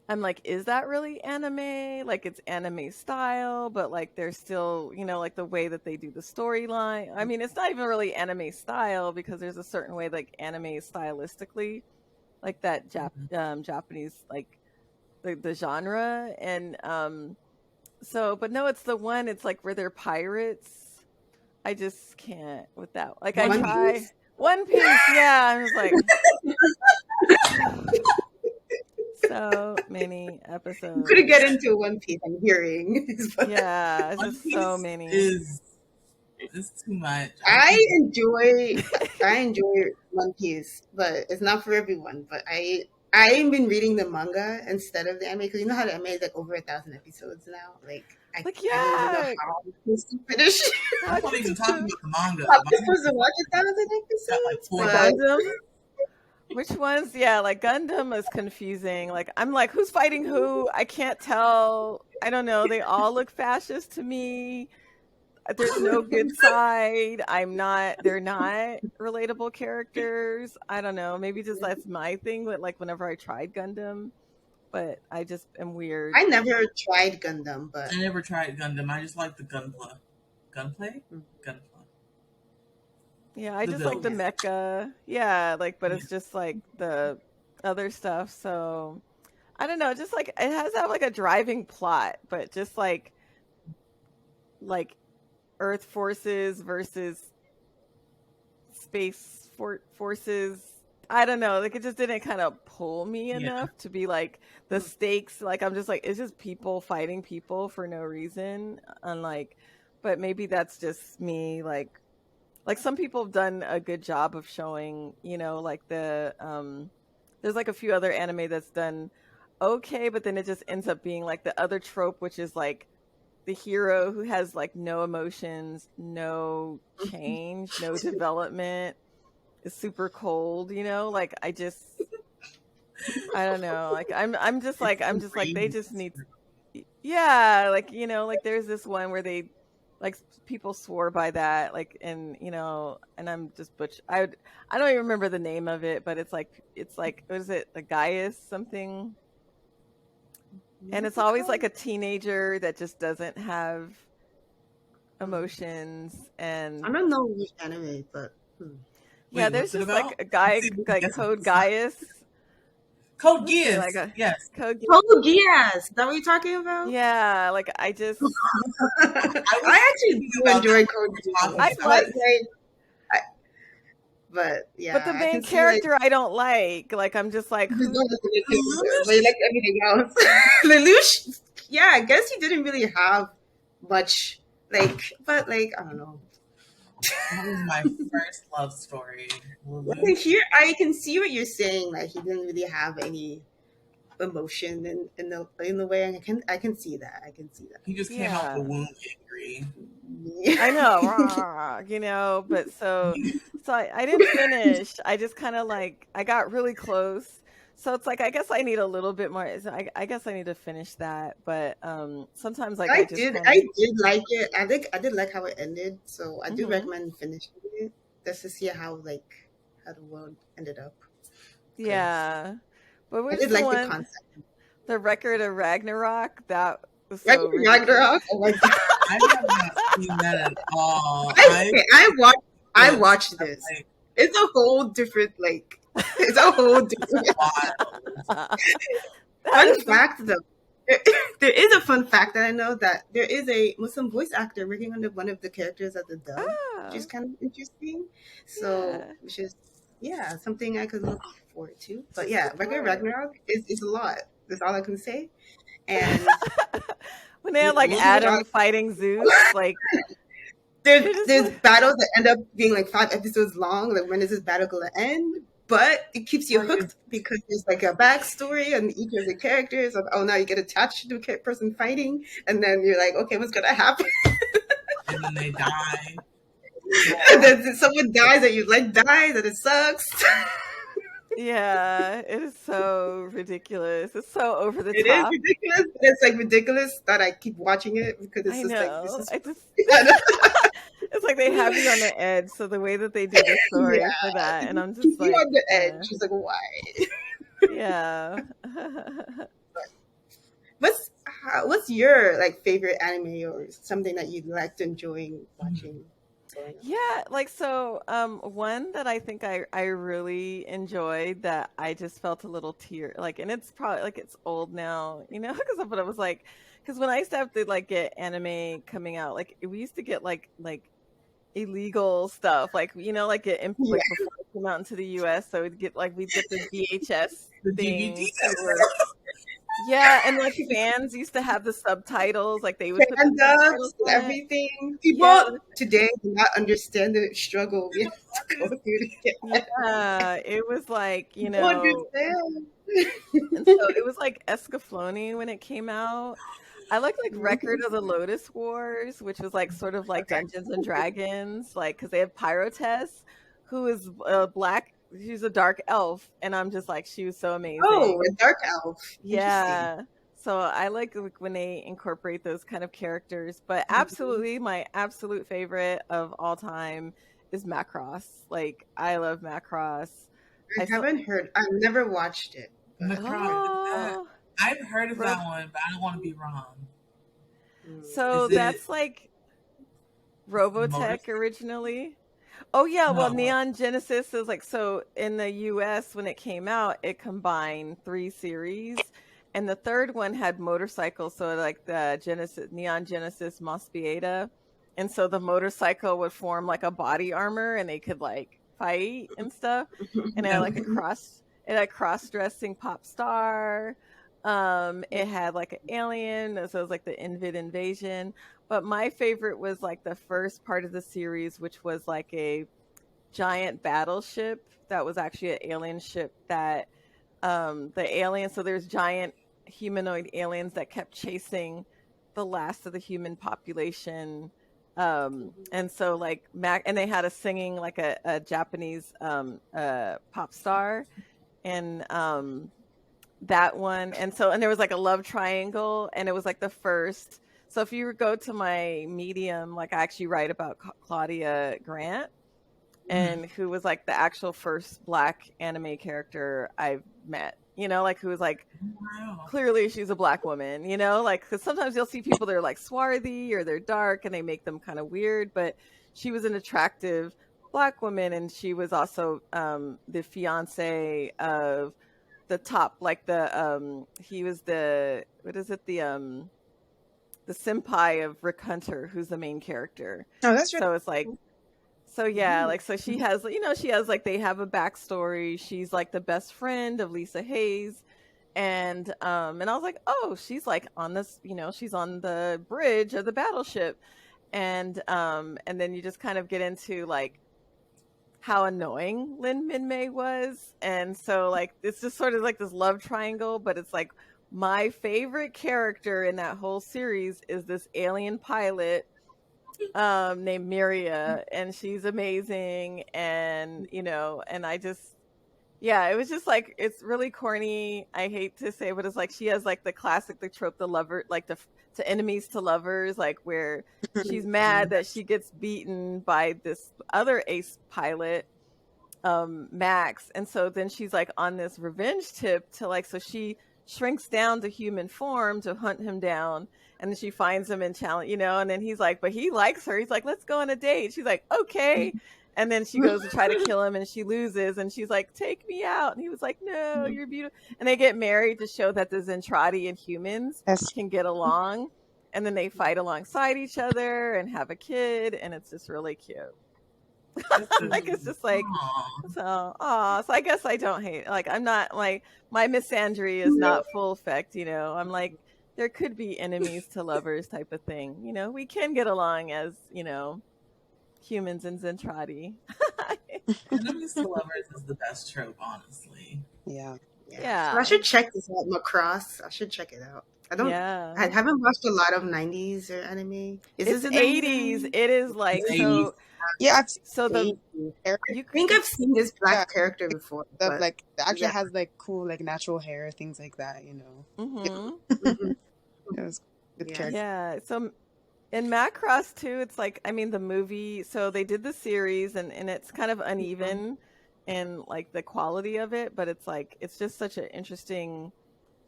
I'm like, is that really anime? Like it's anime style, but like there's still, like the way that they do the storyline. I mean, it's not even really anime style because there's a certain way like anime stylistically, like that Japanese like the genre and so but no, it's the one it's like where they're pirates. I just can't with that. Like I One One Piece? try Piece. One Piece, yeah. I was like so many You couldn't episodes. get into One Piece. I'm hearing. Yeah, it's One just so Piece many. is too much. I enjoy One Piece, but it's not for everyone. But I've been reading the manga instead of the anime because you know how the anime is like over 1,000 episodes now. Like Like, I don't even know yeah, how I'm supposed to finish. how I'm not did even you talking do about the manga. I'm The manga supposed to watch 1,000 got like episodes, four the but books. Gundam? Which ones? Yeah, like Gundam is confusing. Like I'm like, who's fighting who? I can't tell. I don't know. They all look fascist to me. There's no good side. They're not relatable characters. I don't know. Maybe just that's my thing with like whenever I tried Gundam, but I just am weird. I never tried Gundam. But I never tried Gundam. I just like the gunplay. Gunplay? mm, Gunplay. Yeah, I The just like the build. mecha. Yeah, like but Yeah. it's just like the other stuff. So I don't know, just like it has to have like a driving plot, but just like Earth forces versus forces. I don't know, like it just didn't kind of pull me Yeah. enough to be like the stakes. Like I'm just like it's just people fighting people for no reason. Unlike, but maybe that's just me. Like some people have done a good job of showing, like there's like a few other anime that's done okay, but then it just ends up being like the other trope, which is like the hero who has like no emotions, no change, no development, is super cold, like I don't know. Like It's I'm so just like they brainy. just need yeah, like like there's this one where they like people swore by that like and I'm just I don't even remember the name of it, but it's like what is it, the Gaius something, and what's it's it always called? like a teenager that just doesn't have emotions. I And don't know which anime, but yeah, Wait, there's what's it just like about? a Let's guy see if we can like guess it. Code Gaius. Code Let's see, like Geass. a Yes. Code. Oh yes, is that what you're talking about? Yeah, like I just I was I actually thinking do about that enjoy when Code we were talking I Geass, about but like, it. I, but but the yeah, I main can see like character I don't like. Like I'm just like there's who? no good character, but you Lelouch? like everything else. Lelouch, yeah, I guess he didn't really have much but like I don't know. That was my first love story. Lelouch. Here, I can see what you're saying. Like he didn't really have any emotion in the way. I can see that. I can see that. He just came out the Yeah, womb angry. Yeah. I know, but so I didn't finish. I just kind of like I got really close. So it's like I guess I need a little bit more. I guess I need to finish that, but sometimes like I just kind I of. did like it. I did like how it ended, so I do Hmm. recommend finishing it just to see how the world ended up. Because Yeah, but I which did the like the one, concept. the record of Ragnarok, that was Right, so ridiculous. Ragnarok. Oh my god! I have not seen that at all. I I this. watched this. Like, it's a whole different like. It's a whole different. Wild. That Fun is just, fact though, there is a fun fact that I know that there is a Muslim voice actor working on one of the characters of the dub, which is oh, kind of interesting. So, yeah, which is yeah, something I could look forward to. But to yeah, regular support. Ragnarok is a lot. That's all I can say. And When they had like we'll see what Adam fighting Zeus, like they're just there's battles that end up being like 5 episodes long. Like when is this battle gonna end? But it keeps you Like, hooked because there's like a backstory and each of the characters. Like, oh, now you get attached to the person fighting, and then you're like, okay, what's gonna happen? and then they die. And then someone dies that you like dies, and it sucks. yeah, it is so ridiculous. It's so over the It is top. ridiculous. But it's like ridiculous that I keep watching it because it's I just like this know. is. I just it's like they have you on the edge. So the way that they do the story Yeah, for that, and I'm keep just you like, on the edge. She's like, why? yeah. What's your like favorite anime or something that you liked enjoying watching growing up? Yeah, like so one that I think I really enjoyed that I just felt a little tear like, and it's probably like it's old now, you know, because but I was like, because when I used to have to like get anime coming out, like we used to get like illegal stuff, like you know, like Yeah. like before it came out into the US, so we'd get the VHS The DVD. things that were, yeah, and like fans used to have the subtitles, like they would put the Fan subtitles dubs and on it. everything. Yeah, People today do not understand the struggle we have to go through to get yeah, it was like, you don't know, understand. and so it was like Escaflowne when it came out. I like Record of the Lotus Wars, which was like sort of like Okay. Dungeons and Dragons, like because they have Pyrotess, who is a black. She's a dark elf, and I'm just like, she was so Oh, amazing. a dark elf. Interesting. Yeah. So I like when they incorporate those kind of characters, but Mhm. absolutely my absolute favorite of all time is Macross. Like I love Macross. I I saw haven't heard. I've never watched it, but Macron. Is that? oh I've heard of Rob, that one, but I don't want to be wrong. so Is it that's like motor? Robotech originally. Oh yeah, well No. Neon Genesis is like, so in the US when it came out, it combined three series, and the third one had motorcycles, so like the Genesis Neon Genesis Mospieta, and so the motorcycle would form like a body armor and they could like fight and stuff. And it had like it had cross-dressing pop star. It had like an alien, so it was like the Invid invasion. But my favorite was like the first part of the series, which was like a giant battleship that was actually an alien ship that the aliens, so there's giant humanoid aliens that kept chasing the last of the human population. And so like Mac, and they had a singing like a Japanese pop star, and that one, and so, and there was like a love triangle, and it was like the first. So if you go to my Medium, like I actually write about Claudia Grant, and who was like the actual first black anime character I've met, you know, like who was like, Wow. clearly she's a black woman, you know, like because sometimes you'll see people that are like swarthy or they're dark and they make them kind of weird, but she was an attractive black woman, and she was also the fiance of the top, like the he was the, what is it, the senpai of Rick Hunter, who's the main character. Oh, that's really So it's like, so yeah, like so she has, you know, she has like, they have a backstory. She's like the best friend of Lisa Hayes, and I was like, oh, she's like on this, you know, she's on the bridge of the battleship, and then you just kind of get into like how annoying Lin Minmay was, and so like it's just sort of like this love triangle, but it's like my favorite character in that whole series is this alien pilot named Miria, and she's amazing, and you know, and I just, yeah, it was just like, it's really corny, I hate to say, but it's like she has like the classic, the trope, the lover, like the to enemies to lovers, like where she's mad that she gets beaten by this other ace pilot, Max, and so then she's like on this revenge tip to like, so she shrinks down to human form to hunt him down, and then she finds him and challenge, you know, and then he's like, but he likes her, he's like, let's go on a date, she's like, okay, And then she goes to try to kill him and she loses and she's like, take me out. And he was like, no, you're beautiful. And they get married to show that the Zentradi and humans Yes. can get along. And then they fight alongside each other and have a kid. And it's just really cute. Like, it's just like, so I guess I don't hate, like, I'm not like, my misandry is not full effect, you know. I'm like, there could be enemies to lovers type of thing, you know. We can get along as, you know, humans and Zentradi. Enemies to lovers is the best trope, honestly. Yeah. Yeah. So I should check this out, Macross. I should check it out. I haven't watched a lot of 90s or anime. It's 80s. It is like, It's so 80s. Yeah, I've seen so the I think I've seen this black character before. stuff But like it actually yeah. has like cool like natural hair, things like that, you know. mhm. Mhm. It was good Yeah. character. Yeah. So in Macross too, it's like, I mean, the movie, so they did the series and it's kind of uneven in like the quality of it, but it's like, it's just such an interesting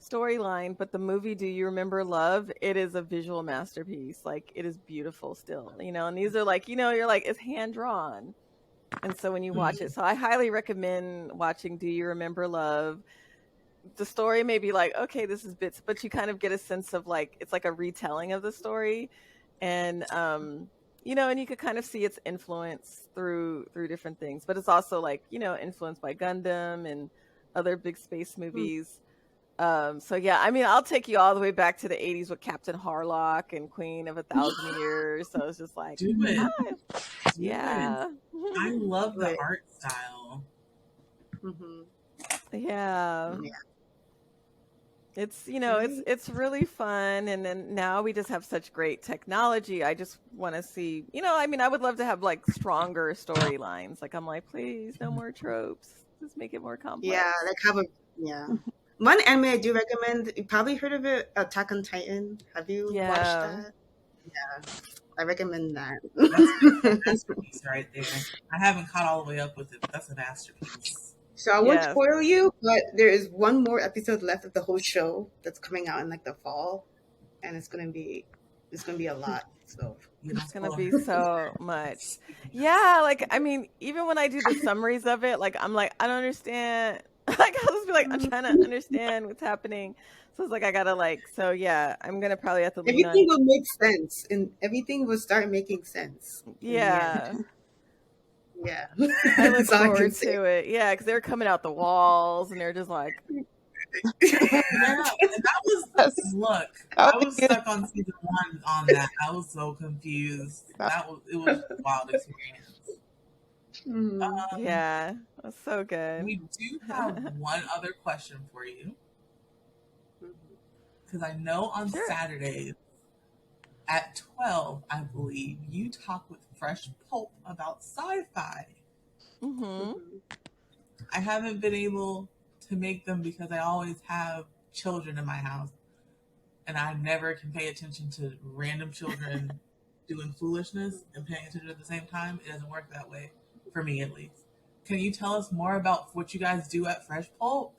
storyline. But the movie, Do You Remember Love? It is a visual masterpiece. Like, it is beautiful still, you know, and these are like, you know, you're like, it's hand drawn. And so when you watch it, so I highly recommend watching Do You Remember Love? The story may be like, okay, this is bits, but you kind of get a sense of like, it's like a retelling of the story. And you know, and you could kind of see its influence through different things, but it's also like, you know, influenced by Gundam and other big space movies. So yeah, I mean, I'll take you all the way back to the 80s with Captain Harlock and Queen of a Thousand Years. So it's just like, Do it. yeah. I love the Right. art style. Mhm. Yeah. Yeah. It's, you know, it's really fun. And then now we just have such great technology. I just want to see, you know, I mean, I would love to have like stronger storylines. Like, I'm like, please, no more tropes. Just make it more complex. Yeah, like have a One anime I do recommend. You probably heard of it, Attack on Titan. Have you watched Yeah. that? Yeah, I recommend that. That's a masterpiece right there. I haven't caught all the way up with it, but that's a masterpiece. So I won't Yes. spoil you, but there is one more episode left of the whole show that's coming out in like the fall, and it's gonna be a lot. So You know, It's gonna be so much. Yeah, like, I mean, even when I do the summaries of it, like, I'm like, I don't understand. Like, I'll just be like, I'm trying to understand what's happening. So it's like, I gotta like, so yeah, I'm gonna probably have to lean everything on. will make sense, and everything will start making sense. in the Yeah, end. Yeah. I look That's all I can forward say. to it. Yeah, because they're coming out the walls and they're just like, Yeah, and that was look. I was stuck on season 1 on that. I was so confused. It was a wild experience. yeah, that's so good. We do have one other question for you, because I know on Sure. Saturdays at 12, I believe you talk with Fresh Pulp about sci-fi. Mm-hmm. I haven't been able to make them because I always have children in my house, and I never can pay attention to random children doing foolishness and paying attention at the same time. It doesn't work that way, for me at least. Can you tell us more about what you guys do at Fresh Pulp?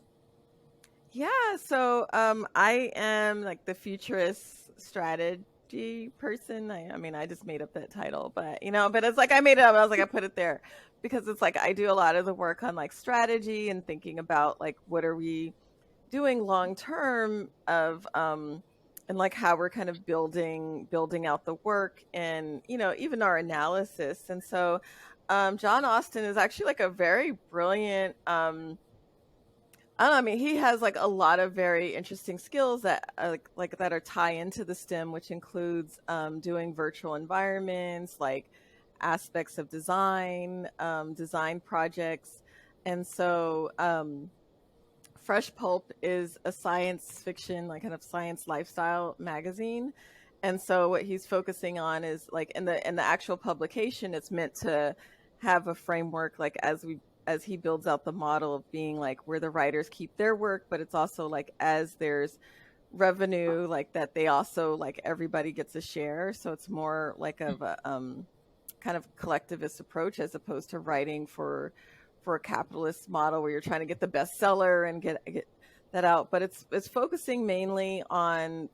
Yeah, so I am like the futurist strategy person. I mean, I just made up that title, but you know, but it's like I made it up. I was like, I put it there because it's like I do a lot of the work on like strategy and thinking about like what are we doing long term of and like how we're kind of building out the work and you know even our analysis. And so John Austin is actually like a very brilliant I don't know, I mean, he has like a lot of very interesting skills that like that are tie into the STEM, which includes doing virtual environments, like aspects of design, design projects, and so Fresh Pulp is a science fiction, like kind of science lifestyle magazine. And so what he's focusing on is like in the actual publication, it's meant to have a framework like as he builds out the model of being like where the writers keep their work, but it's also like as there's revenue, like that they also like everybody gets a share. So it's more like of a kind of collectivist approach as opposed to writing for a capitalist model where you're trying to get the bestseller and get that out. But it's focusing mainly on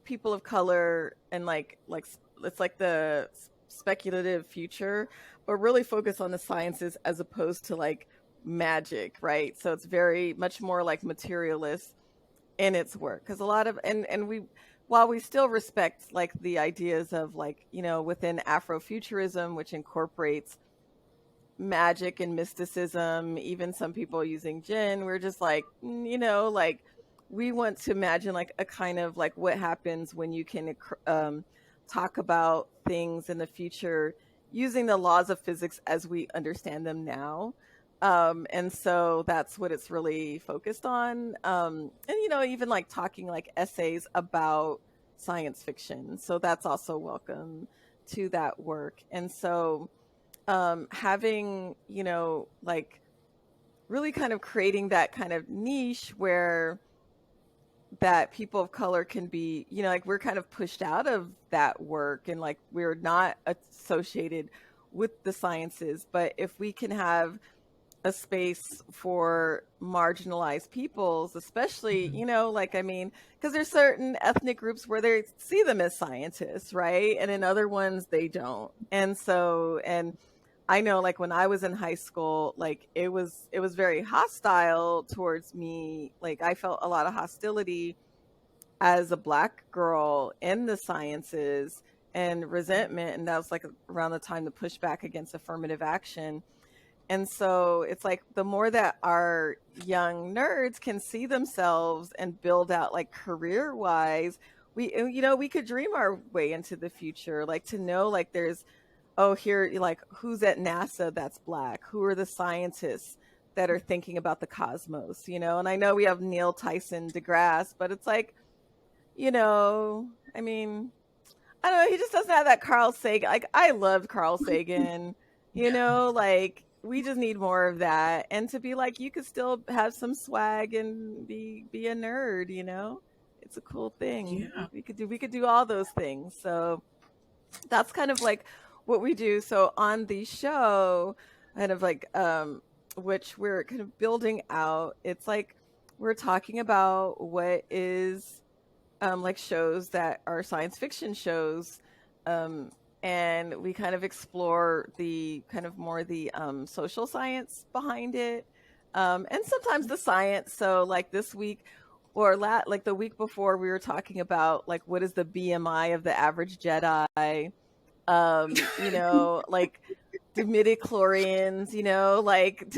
people of color and like it's like the speculative future, but really focus on the sciences as opposed to like magic, right? So it's very much more like materialist in its work, because a lot of and we, while we still respect like the ideas of like, you know, within Afrofuturism, which incorporates magic and mysticism, even some people using jinn, we're just like, you know, like we want to imagine like a kind of like what happens when you can talk about things in the future using the laws of physics as we understand them now. And so that's what it's really focused on. And, you know, even like talking like essays about science fiction. So that's also welcome to that work. And so having, you know, like really kind of creating that kind of niche where that people of color can be, you know, like we're kind of pushed out of that work and like we're not associated with the sciences. But if we can have a space for marginalized peoples, especially, you know, like, I mean, because there's certain ethnic groups where they see them as scientists, right? And in other ones, they don't. And so, and I know like when I was in high school, like it was very hostile towards me. Like I felt a lot of hostility as a Black girl in the sciences and resentment. And that was like around the time to push back against affirmative action. And so it's like the more that our young nerds can see themselves and build out like career wise, we, you know, we could dream our way into the future, like to know like there's, oh, here, like who's at NASA that's Black? Who are the scientists that are thinking about the cosmos, you know? And I know we have Neil Tyson deGrasse, but it's like, you know, I mean, I don't know, he just doesn't have that Carl Sagan. Like I loved Carl Sagan, you know, like we just need more of that. And to be like, you could still have some swag and be a nerd, you know? It's a cool thing. Yeah. We could do all those things. So that's kind of like what we do. So on the show, kind of like which we're kind of building out, it's like we're talking about what is like shows that are science fiction shows, and we kind of explore the kind of more the social science behind it, and sometimes the science. So like this week or like the week before, we were talking about like what is the BMI of the average Jedi, you know, like the midichlorians, you know, like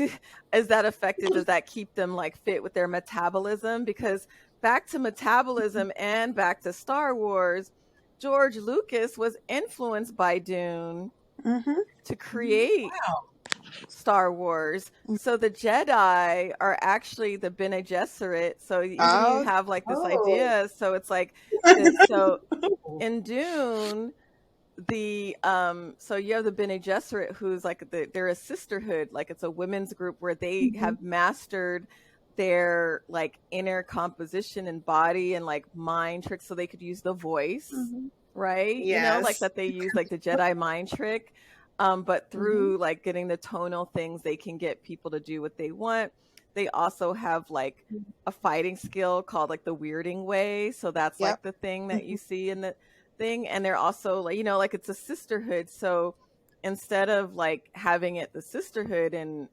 is that effective? Does that keep them like fit with their metabolism? Because back to metabolism and back to Star Wars, George Lucas was influenced by Dune Mm-hmm. to create Wow. Star Wars. So the Jedi are actually the Bene Gesserit. So even you have like this idea. So it's like, so in Dune, the so you have the Bene Gesserit, who's like they're a sisterhood, like it's a women's group where they have mastered their like inner composition and body and like mind tricks, so they could use the voice, right? You know, like Yes. that they use like the Jedi mind trick, but through like getting the tonal things, they can get people to do what they want. They also have like a fighting skill called like the weirding way, so that's like Yep. the thing that you see in the thing. And they're also like, you know, like it's a sisterhood. So instead of like having it the sisterhood and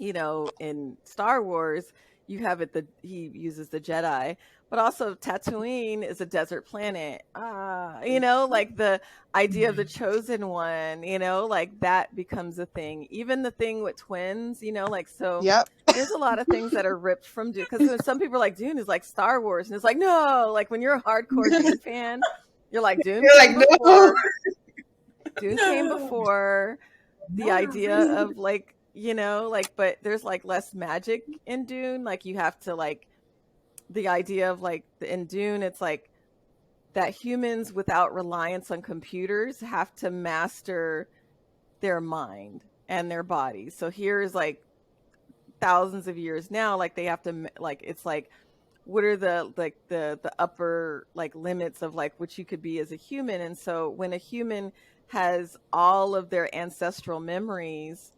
you know, in Star Wars, you have it he uses the Jedi, but also Tatooine is a desert planet. You know, like the idea of the chosen one, you know, like that becomes a thing. Even the thing with twins, you know, like so Yep. there's a lot of things that are ripped from Dune, because some people are like Dune is like Star Wars, and it's like no, like when you're a hardcore Dune fan, you're like Dune You're came like, no. before. Dune came No. before the No, idea really? of like, you know, like, but there's like less magic in Dune. Like you have to like the idea of like in Dune, it's like that humans without reliance on computers have to master their mind and their body. So here's like thousands of years now, like they have to like, it's like what are the like the upper like limits of like what you could be as a human. And so when a human has all of their ancestral memories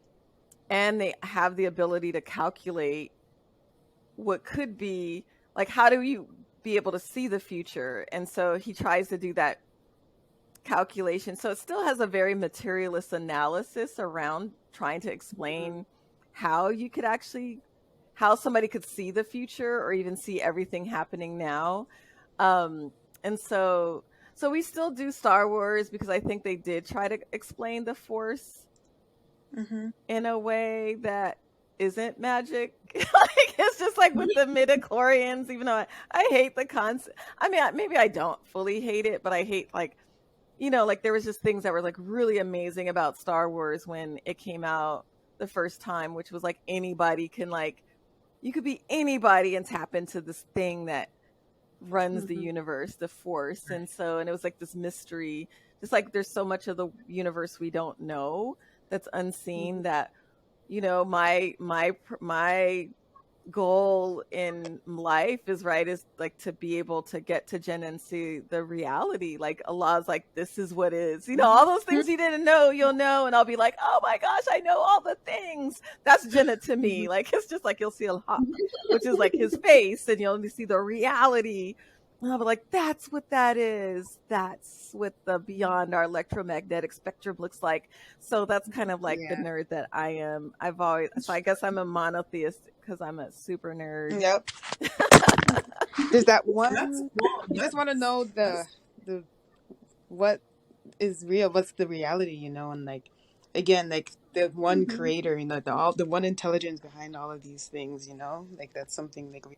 and they have the ability to calculate what could be, like how do you be able to see the future? And so he tries to do that calculation. So it still has a very materialist analysis around trying to explain how you could actually, how somebody could see the future or even see everything happening now. And so we still do Star Wars because I think they did try to explain the Force Mm-hmm. in a way that isn't magic. Like it's just like with the midichlorians, even though I hate the concept. I mean, maybe I don't fully hate it, but I hate like, like there was just things that were like really amazing about Star Wars when it came out the first time, which was like anybody can like, you could be anybody and tap into this thing that runs the universe, the Force. And it was like this mystery, just like there's so much of the universe we don't know that's unseen that, my goal in life is like to be able to get to Jen and see the reality. Like Allah's like, this is what is, all those things you didn't know, you'll know. And I'll be like, oh my gosh, I know all the things. That's Jannah to me. Like, it's just like, you'll see Allah, which is like his face, and you'll see the reality. And I'll be like, that's what that is. That's what the beyond our electromagnetic spectrum looks like. So that's kind of like the nerd that I am. So I guess I'm a monotheist because I'm a super nerd. Yep. There's that one. That's cool. You just want to know the what is real, what's the reality, and like again, like the one creator, the one intelligence behind all of these things, like that's something like we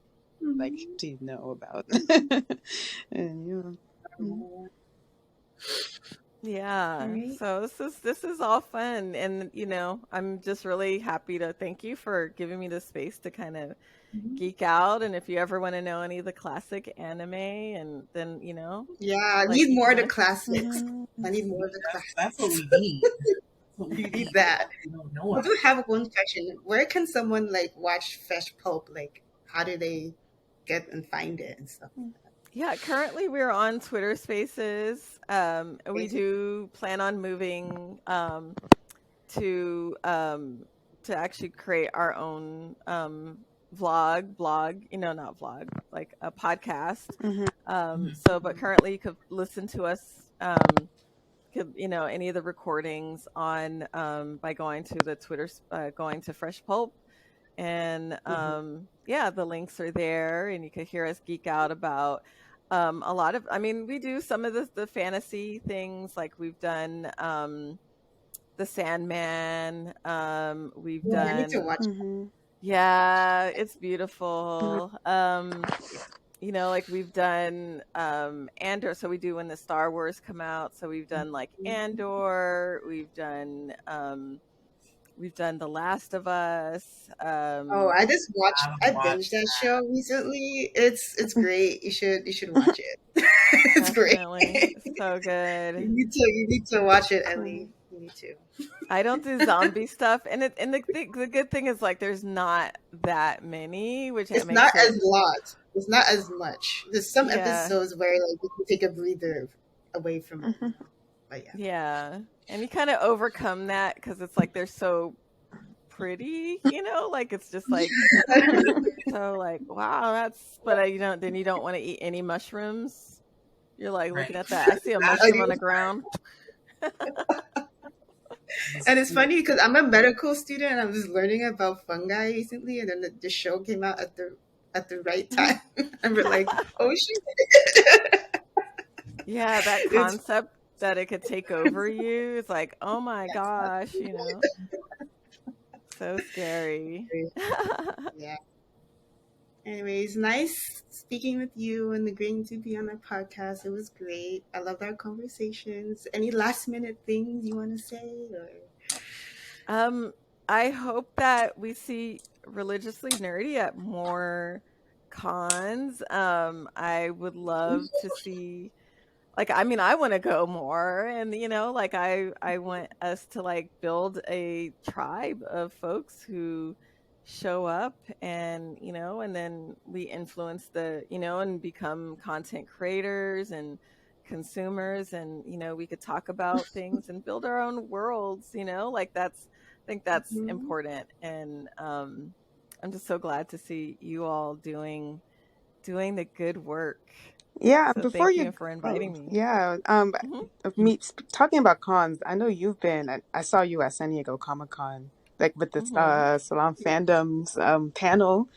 like to know about. And Yeah. Right. So this is all fun, and I'm just really happy to thank you for giving me the space to kind of geek out. And if you ever want to know any of the classic anime, and then Yeah, I like, need more of the wanna- classics. I need more of the classics. That's what we need. You need that. We don't know I it. do have one question. Where can someone like watch Fresh Pulp? Like, how do they get and find it and stuff? Yeah, currently we're on Twitter Spaces. We do plan on moving to actually create our own blog, not vlog, like a podcast. But currently you could listen to us, any of the recordings on by going to the Twitter, going to Fresh Pulp. And the links are there, and you can hear us geek out about a lot of, we do some of the fantasy things, like we've done the Sandman, we've I need to done, watch. yeah, it's beautiful. Like we've done Andor, so we do when the Star Wars come out, so we've done like Andor, we've done The Last of Us. I just watched. I binged that show recently. It's great. You should watch it. It's great. It's so good. You need to watch it, Ellie. You need to. I don't do zombie stuff, and the good thing is like there's not that many, which It's makes not it, as lot. It's not as much. There's some Yeah. episodes where like you can take a breather away from it. But yeah, and you kind of overcome that because it's like they're so pretty, like it's just like so like wow, but then you don't want to eat any mushrooms. You're like looking at that. I see a mushroom on the ground. And it's funny because I'm a medical student and I was learning about fungi recently, and then the show came out at the right time. And we're like, oh shit. Yeah, that concept that it could take over you. It's like, oh my gosh, so scary. Yeah. Anyways, nice speaking with you and agreeing to be on our podcast. It was great. I loved our conversations. Any last minute things you want to say? Or I hope that we see Religiously Nerdy at more cons. I would love to see, like, I want to go more, and like I want us to like build a tribe of folks who show up, and and then we influence and become content creators and consumers, and we could talk about things and build our own worlds, like I think that's important. And I'm just so glad to see you all doing the good work. Yeah, So before thank you you for Oh, inviting me. yeah, Hmm. me talking about cons, I know you've been. I saw you at San Diego Comic Con, like with this Hmm. Salon Fandoms panel.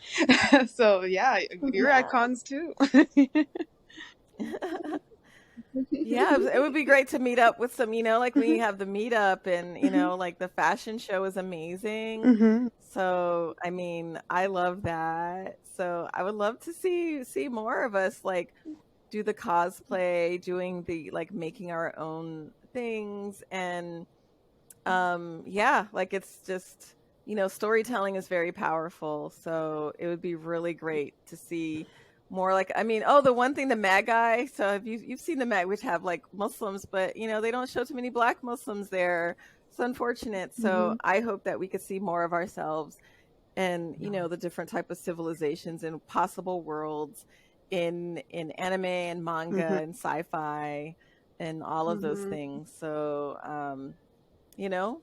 So yeah, you're at Yeah. cons too. Yeah, it would be great to meet up with some, like we have the meetup and, like the fashion show is amazing. Hmm. So, I mean, I love that. So, I would love to see more of us like do the cosplay, doing the like making our own things and yeah, like it's just, storytelling is very powerful. So it would be really great to see more like, I mean, oh, the one thing, the Magi. So if you've seen the Mag, which have like Muslims, but they don't show too many Black Muslims there. It's unfortunate. So hmm I hope that we could see more of ourselves and the different type of civilizations and possible worlds in anime and manga Hmm. and sci-fi and all of those hmm things. So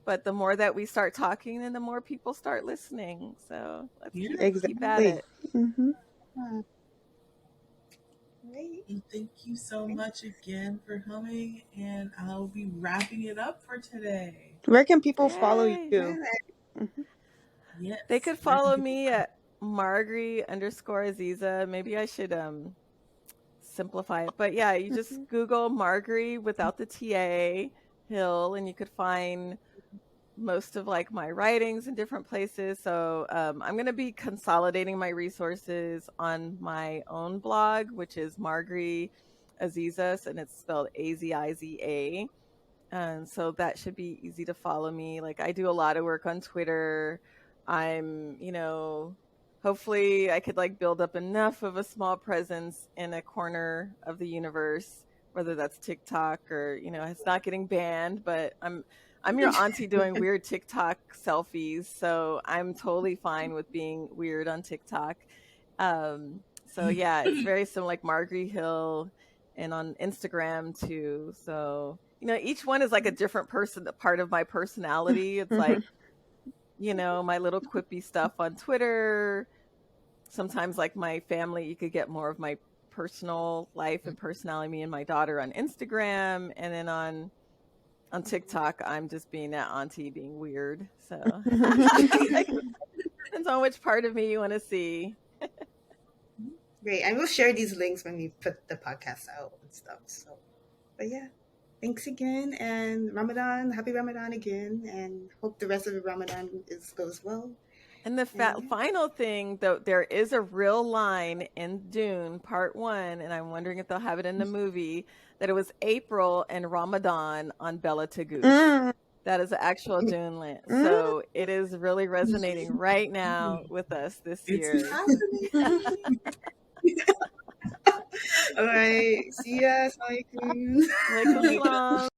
but the more that we start talking, then the more people start listening. So let's Yeah. keep at Exactly. it. Hmm. Right. Well, thank you so much again for coming, and I'll be wrapping it up for today. Where can people follow Yay. you? Right. Hmm. They Yes. could Where can follow people me find? at Margari_Aziza. Maybe I should simplify it. But yeah, you just Hmm. Google Margari without the TA Hill and you could find most of like my writings in different places. So I'm going to be consolidating my resources on my own blog, which is Margari Azizas, and it's spelled Aziza. And so that should be easy to follow me. Like I do a lot of work on Twitter. I'm, hopefully I could like build up enough of a small presence in a corner of the universe, whether that's TikTok or, it's not getting banned, but I'm your auntie doing weird TikTok selfies, so I'm totally fine with being weird on TikTok. So yeah, it's very similar like Margari Hill and on Instagram too. So, each one is like a different person, a part of my personality. It's Hmm. like, my little quippy stuff on Twitter. Sometimes like my family, you could get more of my personal life and personality, me and my daughter on Instagram, and then on TikTok, I'm just being that auntie being weird. So like depends on which part of me you want to see. Great. And we'll share these links when we put the podcast out and stuff. So, but yeah, thanks again. And Ramadan, happy Ramadan again. And hope the rest of the Ramadan goes well. And the And yeah. final thing, though, there is a real line in Dune Part 1, and I'm wondering if they'll have it in the movie, that it was April and Ramadan on Bella Tagoose. Mm. That is an actual Dune line. Mm. So it is really resonating right now with us this It's year. happening. All right. See ya. Assalamualaikum. Walaikum salam.